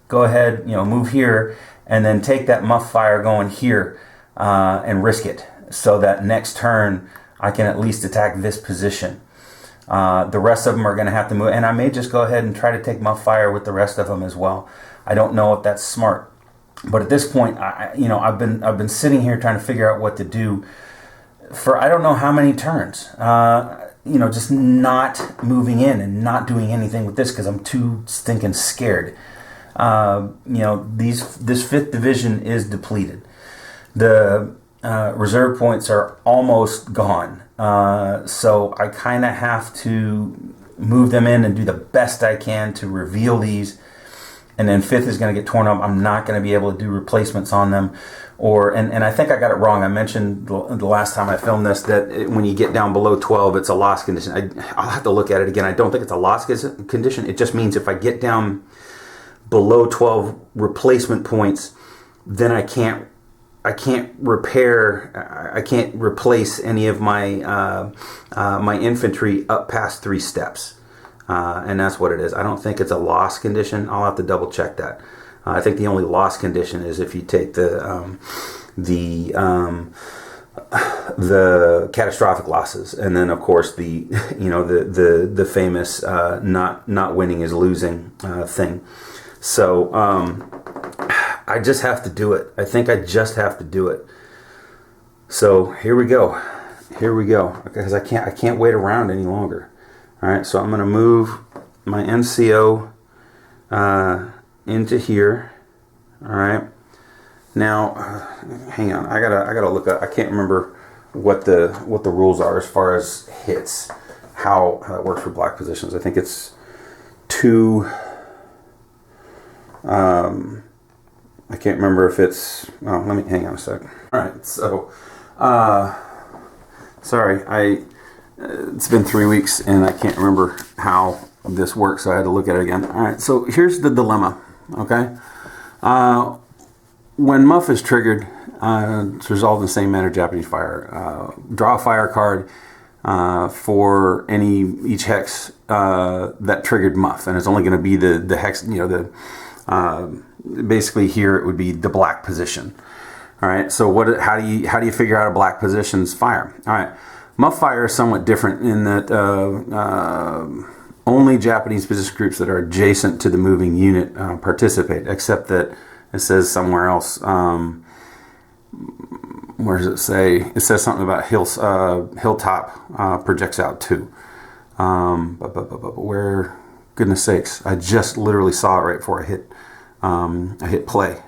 Speaker 2: Go ahead, you know, move here, and then take that Muff Fire going here and risk it, so that next turn I can at least attack this position. The rest of them are going to have to move, and I may just go ahead and try to take Muff Fire with the rest of them as well. I don't know if that's smart, but at this point, I've been sitting here trying to figure out what to do for I don't know how many turns. Just not moving in and not doing anything with this because I'm too stinking scared. This 5th division is depleted. The reserve points are almost gone. So I kind of have to move them in and do the best I can to reveal these. And then 5th is going to get torn up. I'm not going to be able to do replacements on them. And I think I got it wrong. I mentioned the last time I filmed this that when you get down below 12, it's a loss condition. I'll have to look at it again. I don't think it's a loss condition. It just means if I get down below 12 replacement points, then I can't repair. I can't replace any of my my infantry up past 3 steps, and that's what it is. I don't think it's a loss condition. I'll have to double check that. I think the only loss condition is if you take the catastrophic losses, and then of course the famous not winning is losing thing. So I just have to do it. I think I just have to do it. So here we go. Because I can't wait around any longer. All right, so I'm going to move my NCO into here. All right. Now, hang on. I gotta look up. I can't remember what the rules are as far as hits. How that works for black positions. I think it's 2. I can't remember if it's. Oh, let me hang on a sec. All right. So, sorry. It's been 3 weeks and I can't remember how this works, so I had to look at it again. All right. So here's the dilemma. Okay. When Muff is triggered, it's resolved in the same manner Japanese fire. Draw a fire card for each hex that triggered Muff, and it's only going to be the hex. Basically here it would be the black position. All right. So how do you figure out a black position's fire? All right.
Speaker 1: Muff fire is somewhat different in that only Japanese position groups that are adjacent to the moving unit participate, except that it says somewhere else. Where does it say? It says something about hilltop projects out too. But where? Goodness sakes! I just literally saw it right before I hit play.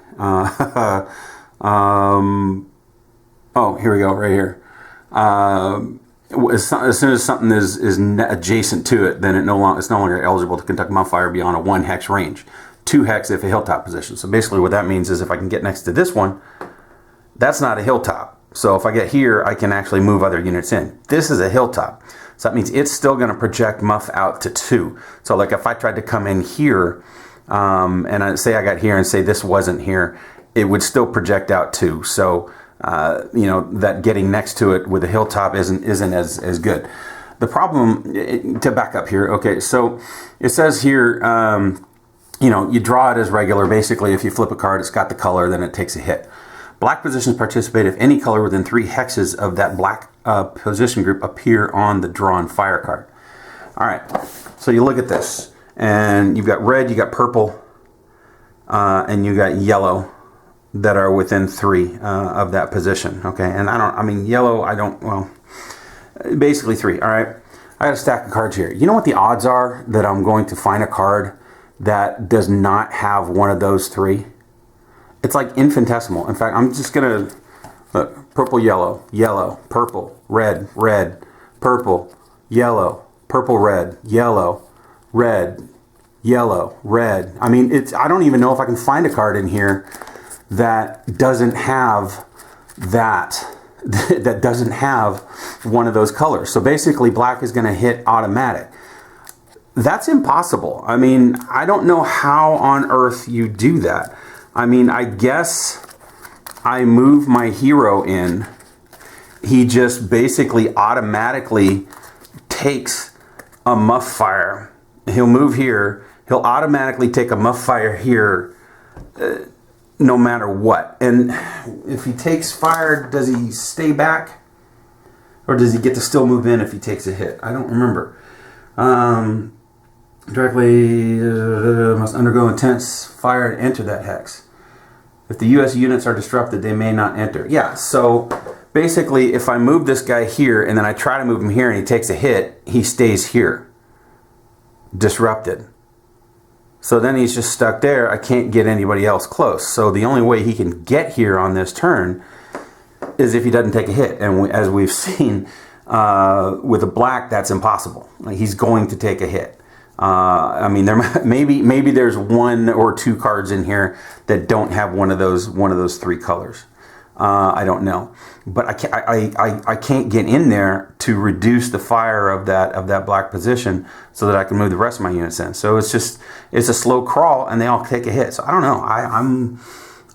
Speaker 1: Oh, here we go, right here. As soon as something is adjacent to it, then it's no longer eligible to conduct muff fire beyond a 1 hex range. 2 hex if a hilltop position. So basically what that means is if I can get next to this one, that's not a hilltop. So if I get here, I can actually move other units in. This is a hilltop. So that means it's still going to project muff out to 2. So like if I tried to come in here, and I got here and say this wasn't here, it would still project out 2. So that getting next to it with a hilltop isn't as good. The problem, to back up here, okay, so it says here, you draw it as regular. Basically, if you flip a card, it's got the color, then it takes a hit. Black positions participate if any color within 3 hexes of that black position group appear on the drawn fire card. All right, so you look at this, and you've got red, you got purple, and you got yellow that are within 3 of that position. Okay, and yellow, basically 3. All right, I got a stack of cards here. You know what the odds are that I'm going to find a card that does not have one of those 3? It's like infinitesimal. In fact, I'm just gonna look: purple, yellow, yellow, purple, red, red, purple, yellow, purple, red, yellow, red, yellow, red. I mean, I don't even know if I can find a card in here that doesn't have that doesn't have one of those colors. So basically black is going to hit automatic. That's impossible. I mean, I don't know how on earth you do that. I mean, I guess I move my hero in. He just basically automatically takes a muff fire. He'll move here. He'll automatically take a muff fire here no matter what. And if he takes fire, does he stay back? Or does he get to still move in if he takes a hit? I don't remember. Directly must undergo intense fire to enter that hex. If the U.S. units are disrupted, they may not enter. Yeah, so basically if I move this guy here and then I try to move him here and he takes a hit, he stays here, disrupted. So then he's just stuck there. I can't get anybody else close. So the only way he can get here on this turn is if he doesn't take a hit. And as we've seen with a black, that's impossible. Like, he's going to take a hit. I mean, maybe there's 1 or 2 cards in here that don't have one of those 3 colors. I don't know, but I can't get in there to reduce the fire of that black position so that I can move the rest of my units in. So it's a slow crawl, and they all take a hit. So I don't know.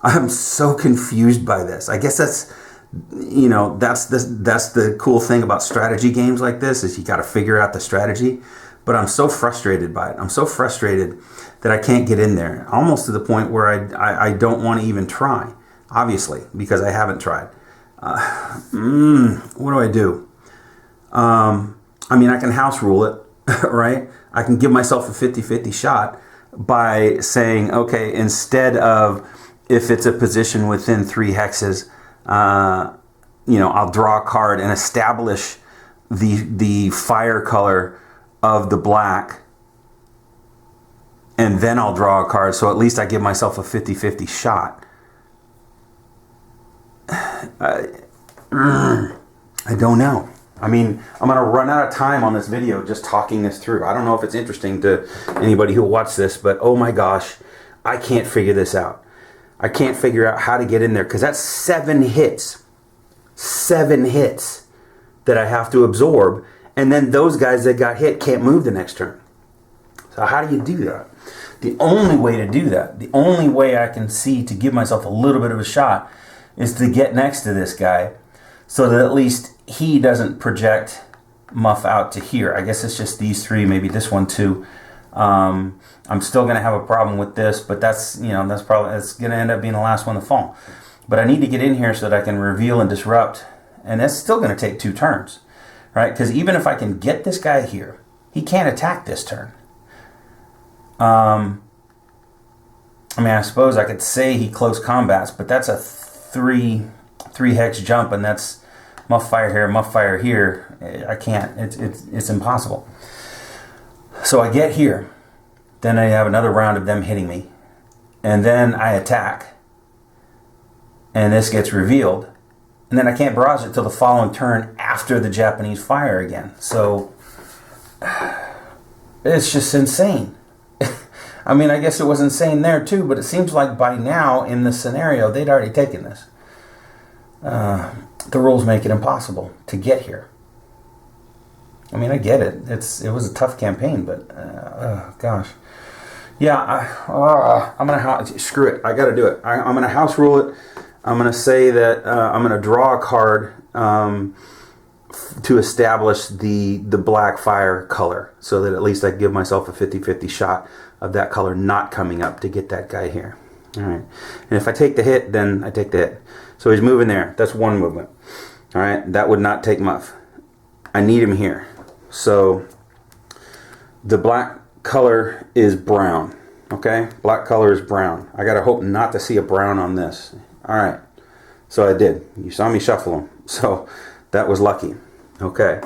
Speaker 1: I'm so confused by this. I guess that's the cool thing about strategy games like this is you got to figure out the strategy. But I'm so frustrated by it. I'm so frustrated that I can't get in there, almost to the point where I don't want to even try, obviously, because I haven't tried. What do I do? I mean, I can house rule it, right? I can give myself a 50-50 shot by saying, okay, instead of if it's a position within 3 hexes, I'll draw a card and establish the fire color of the black, and then I'll draw a card, so at least I give myself a 50-50 shot. I don't know. I mean, I'm going to run out of time on this video just talking this through. I don't know if it's interesting to anybody who will watch this, but oh my gosh, I can't figure this out. I can't figure out how to get in there, because that's 7 hits. 7 hits that I have to absorb. And then those guys that got hit can't move the next turn. So how do you do that? The only way to do that, the only way I can see to give myself a little bit of a shot is to get next to this guy so that at least he doesn't project muff out to here. I guess it's just these 3, maybe this one too. I'm still going to have a problem with this, but that's going to end up being the last one to fall. But I need to get in here so that I can reveal and disrupt, and that's still going to take 2 turns. right? Because even if I can get this guy here, he can't attack this turn. I mean, I suppose I could say he close combats, but that's a three hex jump, and that's muff fire here. I can't. It's impossible. So I get here, then I have another round of them hitting me, and then I attack, and this gets revealed, and then I can't barrage it till the following turn after the Japanese fire again. So it's just insane. I mean, I guess it was insane there too, but it seems like by now in this scenario they'd already taken this. The rules make it impossible to get here. I mean, I get it. It was a tough campaign, but gosh, yeah. I'm gonna screw it. I got to do it. I'm gonna house rule it. I'm gonna say that I'm gonna draw a card to establish the black fire color, so that at least I give myself a 50-50 shot of that color not coming up to get that guy here. All right. And if I take the hit, then I take the hit. So he's moving there. That's one movement. All right. That would not take muff. I need him here. So the black color is brown. Okay. Black color is brown. I got to hope not to see a brown on this. All right. So I did. You saw me shuffle them. So that was lucky. Okay.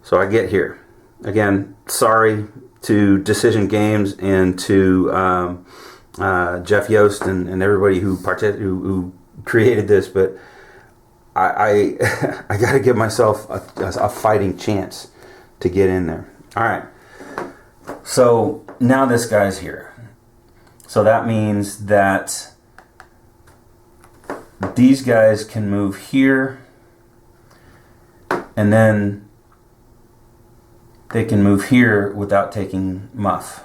Speaker 1: So I get here. Again, sorry to Decision Games and to Jeff Yost and everybody who created this, but I got to give myself a fighting chance to get in there. All right. So now this guy's here. So that means that these guys can move here, and then they can move here without taking muff.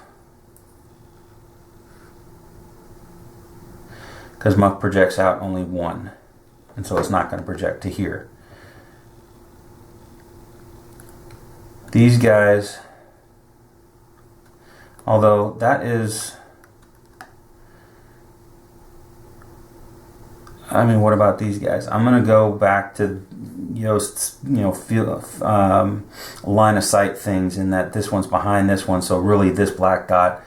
Speaker 1: Because muff projects out only one. And so it's not going to project to here. These guys, although that is... I mean, what about these guys? I'm going to go back to Yost's, line of sight things, in that this one's behind this one, so really this black dot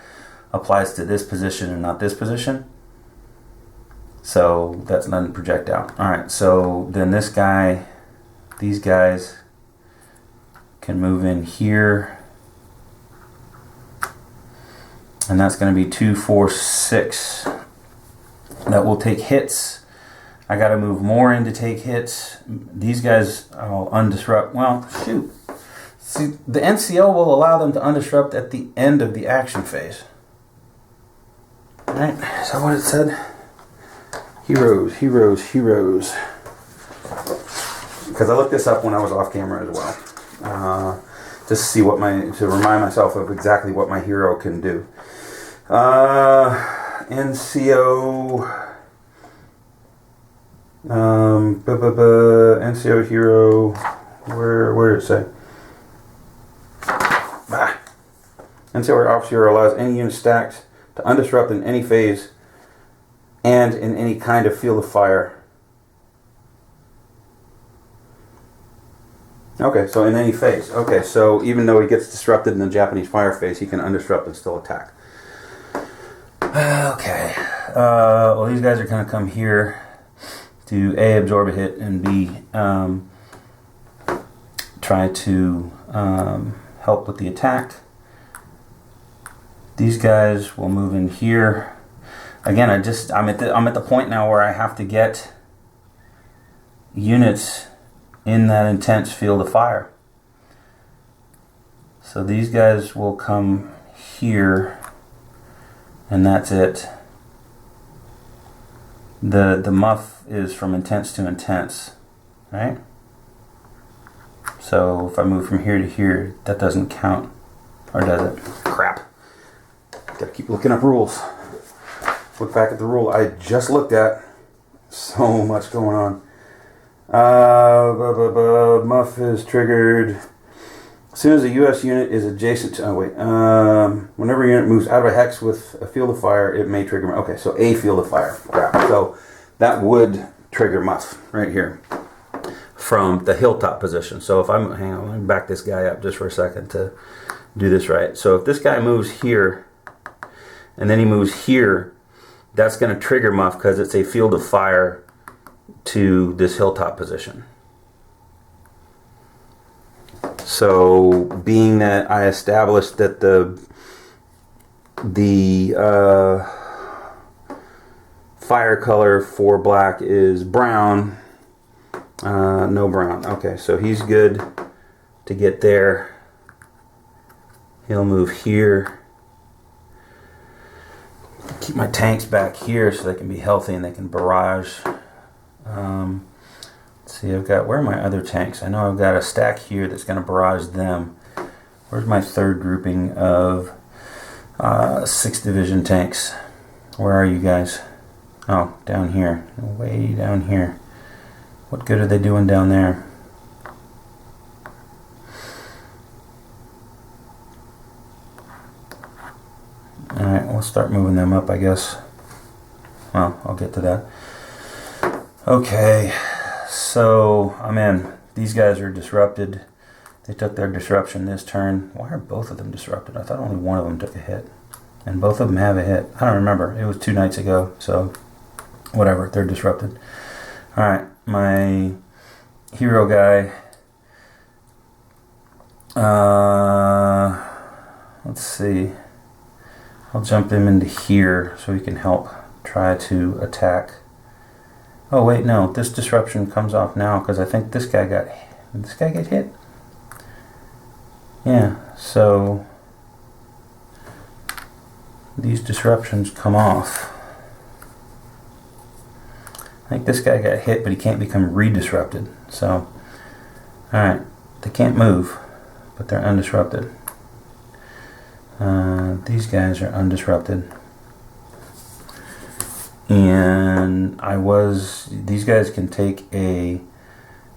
Speaker 1: applies to this position and not this position. So that's doesn't project out. All right, so then this guy, these guys can move in here, and that's going to be 2, 4, 6. That will take hits. I got to move more in to take hits. These guys I'll undisrupt. Well, shoot. See, the NCO will allow them to undisrupt at the end of the action phase. All right, is that what it said? Heroes, heroes, heroes. Because I looked this up when I was off camera as well. Just to see to remind myself of exactly what my hero can do. NCO... NCO hero, where did it say? NCO officer allows any unit stacked to undisrupt in any phase and in any kind of field of fire. Okay, so in any phase. Okay, so even though he gets disrupted in the Japanese fire phase, he can undisrupt and still attack. Okay. Well, these guys are going to come here to A, absorb a hit, and B, try to help with the attack. These guys will move in here. Again, I'm at the point now where I have to get units in that intense field of fire. So these guys will come here, and that's it. The muff is from intense to intense, right? So if I move from here to here, that doesn't count, or does it? Crap. Gotta keep looking up rules. Look back at the rule I just looked at. So much going on. Muff is triggered as soon as a U.S. unit is adjacent to... whenever a unit moves out of a hex with a field of fire, it may trigger... Okay, so a field of fire. Crap. So that would trigger muff right here.
Speaker 2: from the hilltop position. So if I'm, hang on, let me back this guy up just for a second to do this right. So if this guy moves here and then he moves here, that's going to trigger muff because it's a field of fire to this hilltop position. So being that I established that the fire color for black is brown, no brown. Okay, so he's good to get there. He'll move here. Keep my tanks back here so they can be healthy and they can barrage. Let's see, I've got, where are my other tanks? I know I've got a stack here that's going to barrage them. Where's my third grouping of 6th Division tanks? Where are you guys? Oh, down here. Way down here. What good are they doing down there? Alright, we'll start moving them up, I guess. Well, I'll get to that. Okay, so I'm in. These guys are disrupted. They took their disruption this turn. Why are both of them disrupted? I thought only one of them took a hit. And both of them have a hit. I don't remember. It was 2 nights ago, so whatever. They're disrupted. Alright, my hero guy. Let's see. I'll jump him into here so he can help try to attack. Oh wait, no, this disruption comes off now because I think this guy got, did this guy get hit? Yeah, so these disruptions come off. I think this guy got hit, but he can't become redisrupted. So, alright, they can't move, but they're undisrupted. These guys are undisrupted. And these guys can take a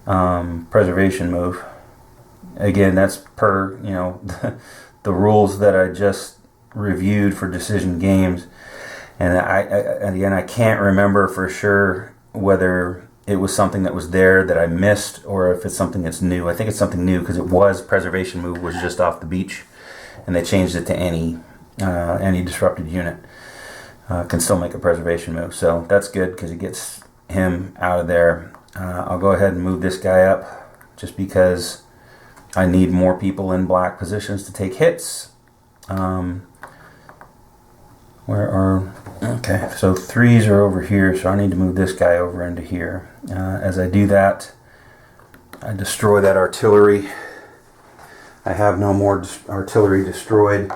Speaker 2: preservation move. Again, that's per, you know, the rules that I just reviewed for decision games. And again, I can't remember for sure whether it was something that was there that I missed or if it's something that's new. I think it's something new because it was preservation move was just off the beach, and they changed it to any disrupted unit can still make a preservation move. So that's good because it gets him out of there. I'll go ahead and move this guy up just because I need more people in black positions to take hits. Okay, so 3s are over here, so I need to move this guy over into here. As I do that, I destroy that artillery. I have no more artillery destroyed,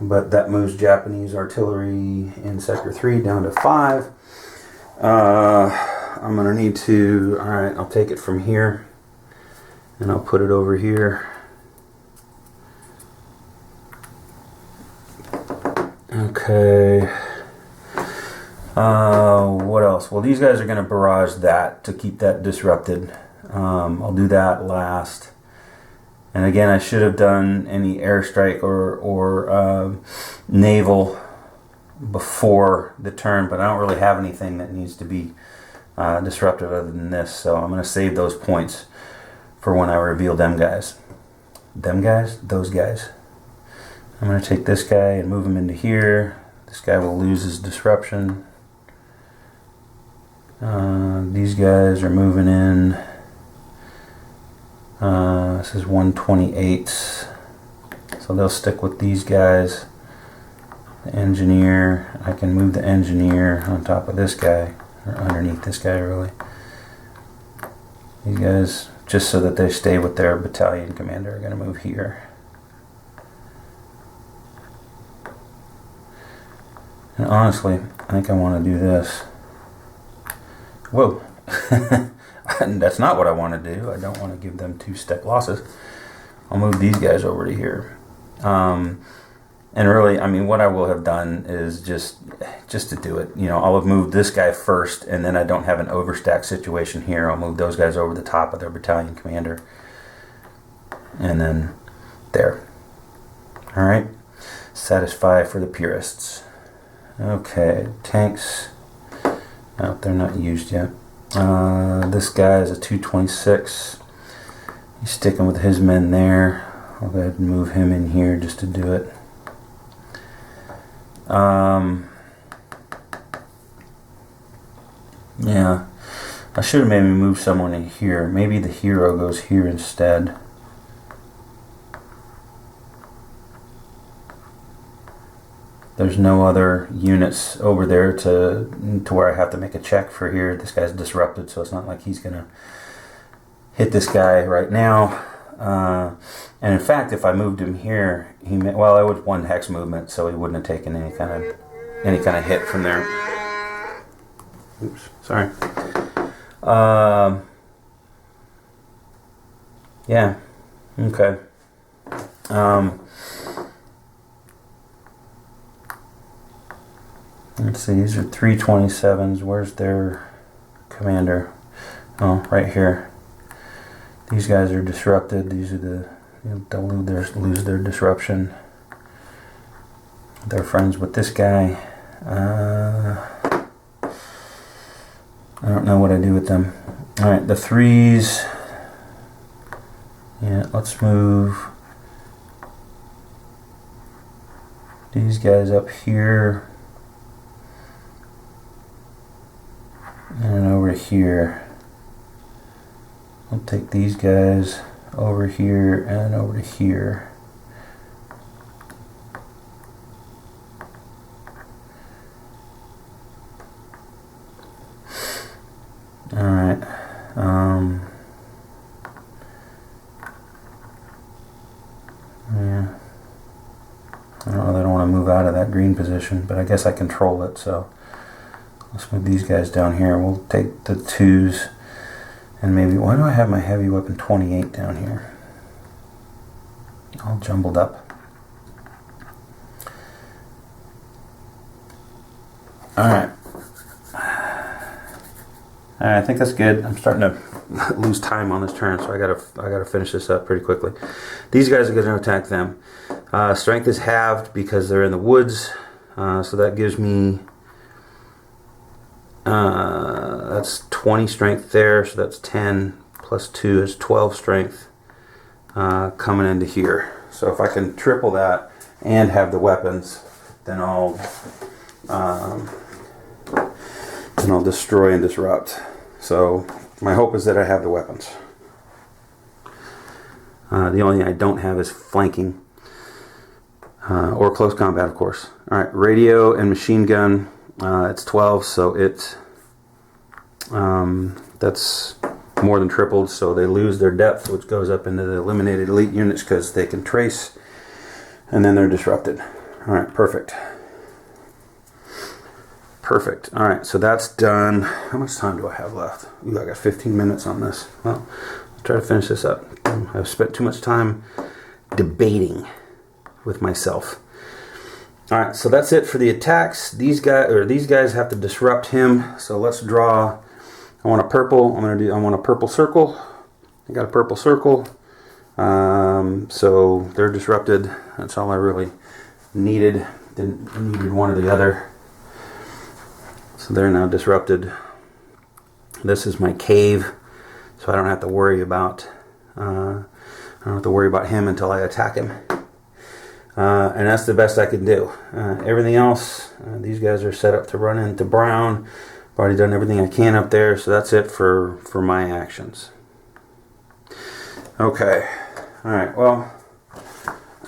Speaker 2: but that moves Japanese artillery in Sector 3 down to 5. I'm going to need to, alright, I'll take it from here, and I'll put it over here. Okay. What else? Well, these guys are going to barrage that to keep that disrupted. I'll do that last. And again, I should have done any airstrike or naval before the turn, but I don't really have anything that needs to be disruptive other than this. So I'm going to save those points for when I reveal them guys. Them guys? Those guys. I'm going to take this guy and move him into here. This guy will lose his disruption. These guys are moving in. This is 128. So they'll stick with these guys. The engineer, I can move the engineer on top of this guy, or underneath this guy really. These guys, just so that they stay with their battalion commander, are going to move here. And honestly, I think I want to do this. Whoa. That's not what I want to do. I don't want to give them 2 step losses. I'll move these guys over to here. And really, I mean, what I will have done is just to do it. You know, I'll have moved this guy first, and then I don't have an overstack situation here. I'll move those guys over the top of their battalion commander. And then there. Alright. Satisfy for the purists. Okay, tanks. Oh, they're not used yet. This guy is a 226. He's sticking with his men there. I'll go ahead and move him in here just to do it. Yeah, I should have maybe moved someone in here. Maybe the hero goes here instead. There's no other units over there to where I have to make a check for here. This guy's disrupted, so it's not like he's gonna hit this guy right now. And in fact, if I moved him here, well, I would 1 hex movement, so he wouldn't have taken any kind of hit from there. Oops, sorry. Yeah. Okay. Let's see. These are 327s. Where's their commander? Oh, right here. These guys are disrupted. These are the, they'll lose their disruption. They're friends with this guy. I don't know what I do with them. Alright, the 3s. Yeah, let's move these guys up here and over here. I'll take these guys over here and over to here. Alright. Yeah. I don't want to move out of that green position, but I guess I control it, so let's move these guys down here. We'll take the 2s. And maybe, why do I have my heavy weapon 28 down here? All jumbled up. Alright. I think that's good. I'm starting to lose time on this turn, so I gotta finish this up pretty quickly. These guys are going to attack them. Strength is halved because they're in the woods, so that gives me that's 20 strength there, so that's 10 plus 2 is 12 strength coming into here. So if I can triple that and have the weapons, then I'll destroy and disrupt. So my hope is that I have the weapons. The only thing I don't have is flanking or close combat, of course. All right, radio and machine gun. It's 12, so that's more than tripled. So they lose their depth, which goes up into the eliminated elite units because they can trace, and then they're disrupted. All right, perfect. Perfect. All right, so that's done. How much time do I have left? Ooh, I got 15 minutes on this. Well, I'll try to finish this up. I've spent too much time debating with myself. All right, so that's it for the attacks. These guys have to disrupt him. So let's draw. I want a purple. I want a purple circle. I got a purple circle. So they're disrupted. That's all I really needed. Needed one or the other. So they're now disrupted. This is my cave, so I don't have to worry about him until I attack him. And that's the best I can do. Everything else, these guys are set up to run into brown. I've already done everything I can up there, so that's it for my actions. Okay. All right. Well,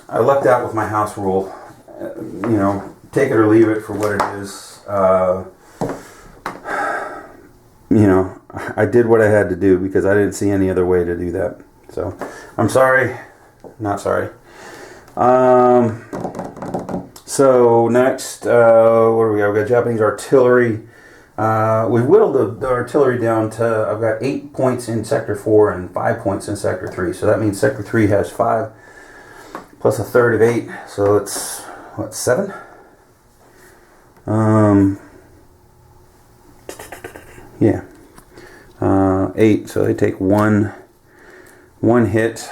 Speaker 2: I lucked out with my house rule. Take it or leave it for what it is. I did what I had to do because I didn't see any other way to do that. So, I'm sorry. Not sorry. So next, what do we got? We got Japanese artillery. We've whittled the artillery down to, I've got 8 points in Sector 4 and 5 points in Sector 3. So that means Sector 3 has 5 plus a third of 8. So it's, what, 7? 8. So they take one hit.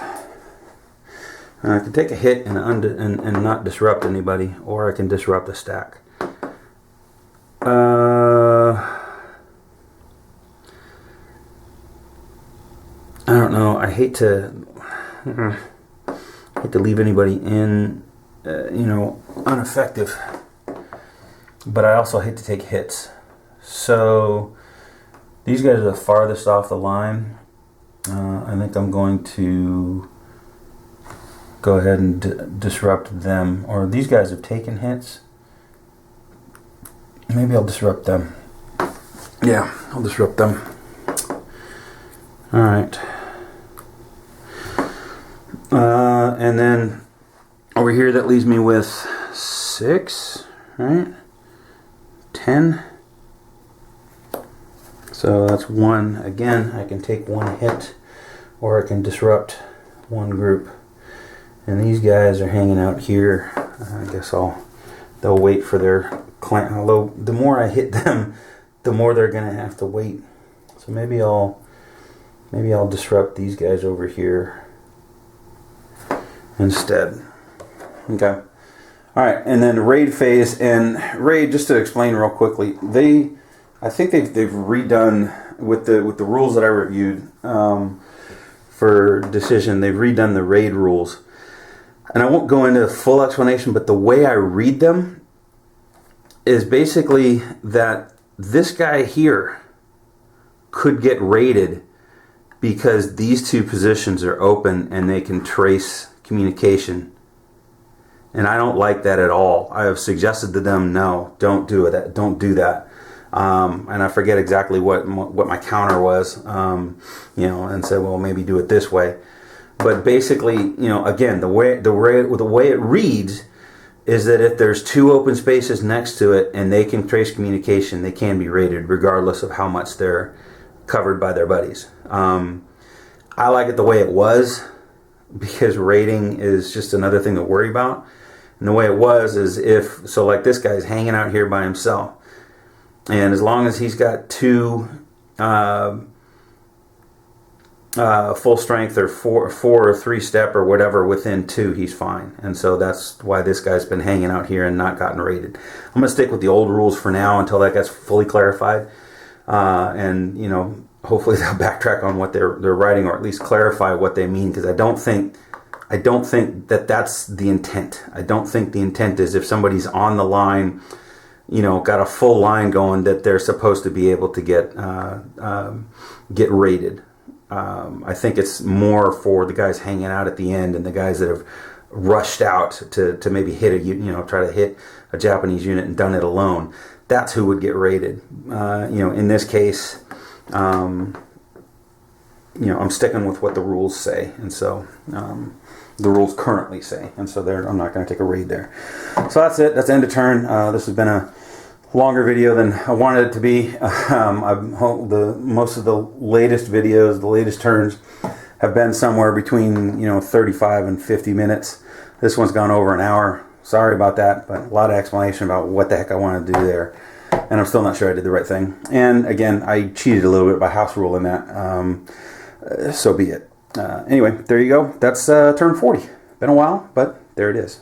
Speaker 2: I can take a hit and not disrupt anybody, or I can disrupt a stack. know. I hate to leave anybody in, you know, ineffective. But I also hate to take hits. So these guys are the farthest off the line. I think I'm going to go ahead and disrupt them. Or these guys have taken hits. Maybe I'll disrupt them. Yeah, I'll disrupt them. Alright. And then over here that leaves me with 6, right? 10. So that's 1. Again, I can take 1 hit, or I can disrupt 1 group. And these guys are hanging out here. I guess they'll wait for their clan. Although the more I hit them, the more they're gonna have to wait. So maybe I'll disrupt these guys over here instead. Okay. All right, and then raid phase. And raid, just to explain real quickly, I think they've redone with the rules that I reviewed for decision. They've redone the raid rules, and I won't go into full explanation. But the way I read them is basically that this guy here could get raided because these 2 positions are open and they can trace communication. And I don't like that at all. I have suggested to them, no, don't do it. Don't do that. And I forget exactly what my counter was, you know, and said, well, maybe do it this way. But basically, you know, again, the way it reads is that if there's 2 open spaces next to it and they can trace communication, they can be raided regardless of how much they're covered by their buddies. I like it the way it was, because raiding is just another thing to worry about. And the way it was is like this guy's hanging out here by himself, and as long as he's got 2 full strength or 4 or 3 step or whatever within 2, he's fine. And so that's why this guy's been hanging out here and not gotten raided. I'm going to stick with the old rules for now until that gets fully clarified. And, you know, hopefully they'll backtrack on what they're writing, or at least clarify what they mean, because I don't think that that's the intent. I don't think the intent is if somebody's on the line, you know, got a full line going, that they're supposed to be able to get raided. I think it's more for the guys hanging out at the end and the guys that have rushed out to maybe try to hit a Japanese unit and done it alone. That's who would get raided. You know, in this case, you know, I'm sticking with what the rules say, and so the rules currently say, and so I'm not going to take a raid there. So that's it. That's end of turn. This has been a longer video than I wanted it to be. Most of the latest videos, the latest turns, have been somewhere between 35 and 50 minutes. This one's gone over an hour. Sorry about that, but a lot of explanation about what the heck I wanted to do there, and I'm still not sure I did the right thing. And again, I cheated a little bit by house ruling that. So be it. Anyway, there you go. That's turn 40. Been a while, but there it is.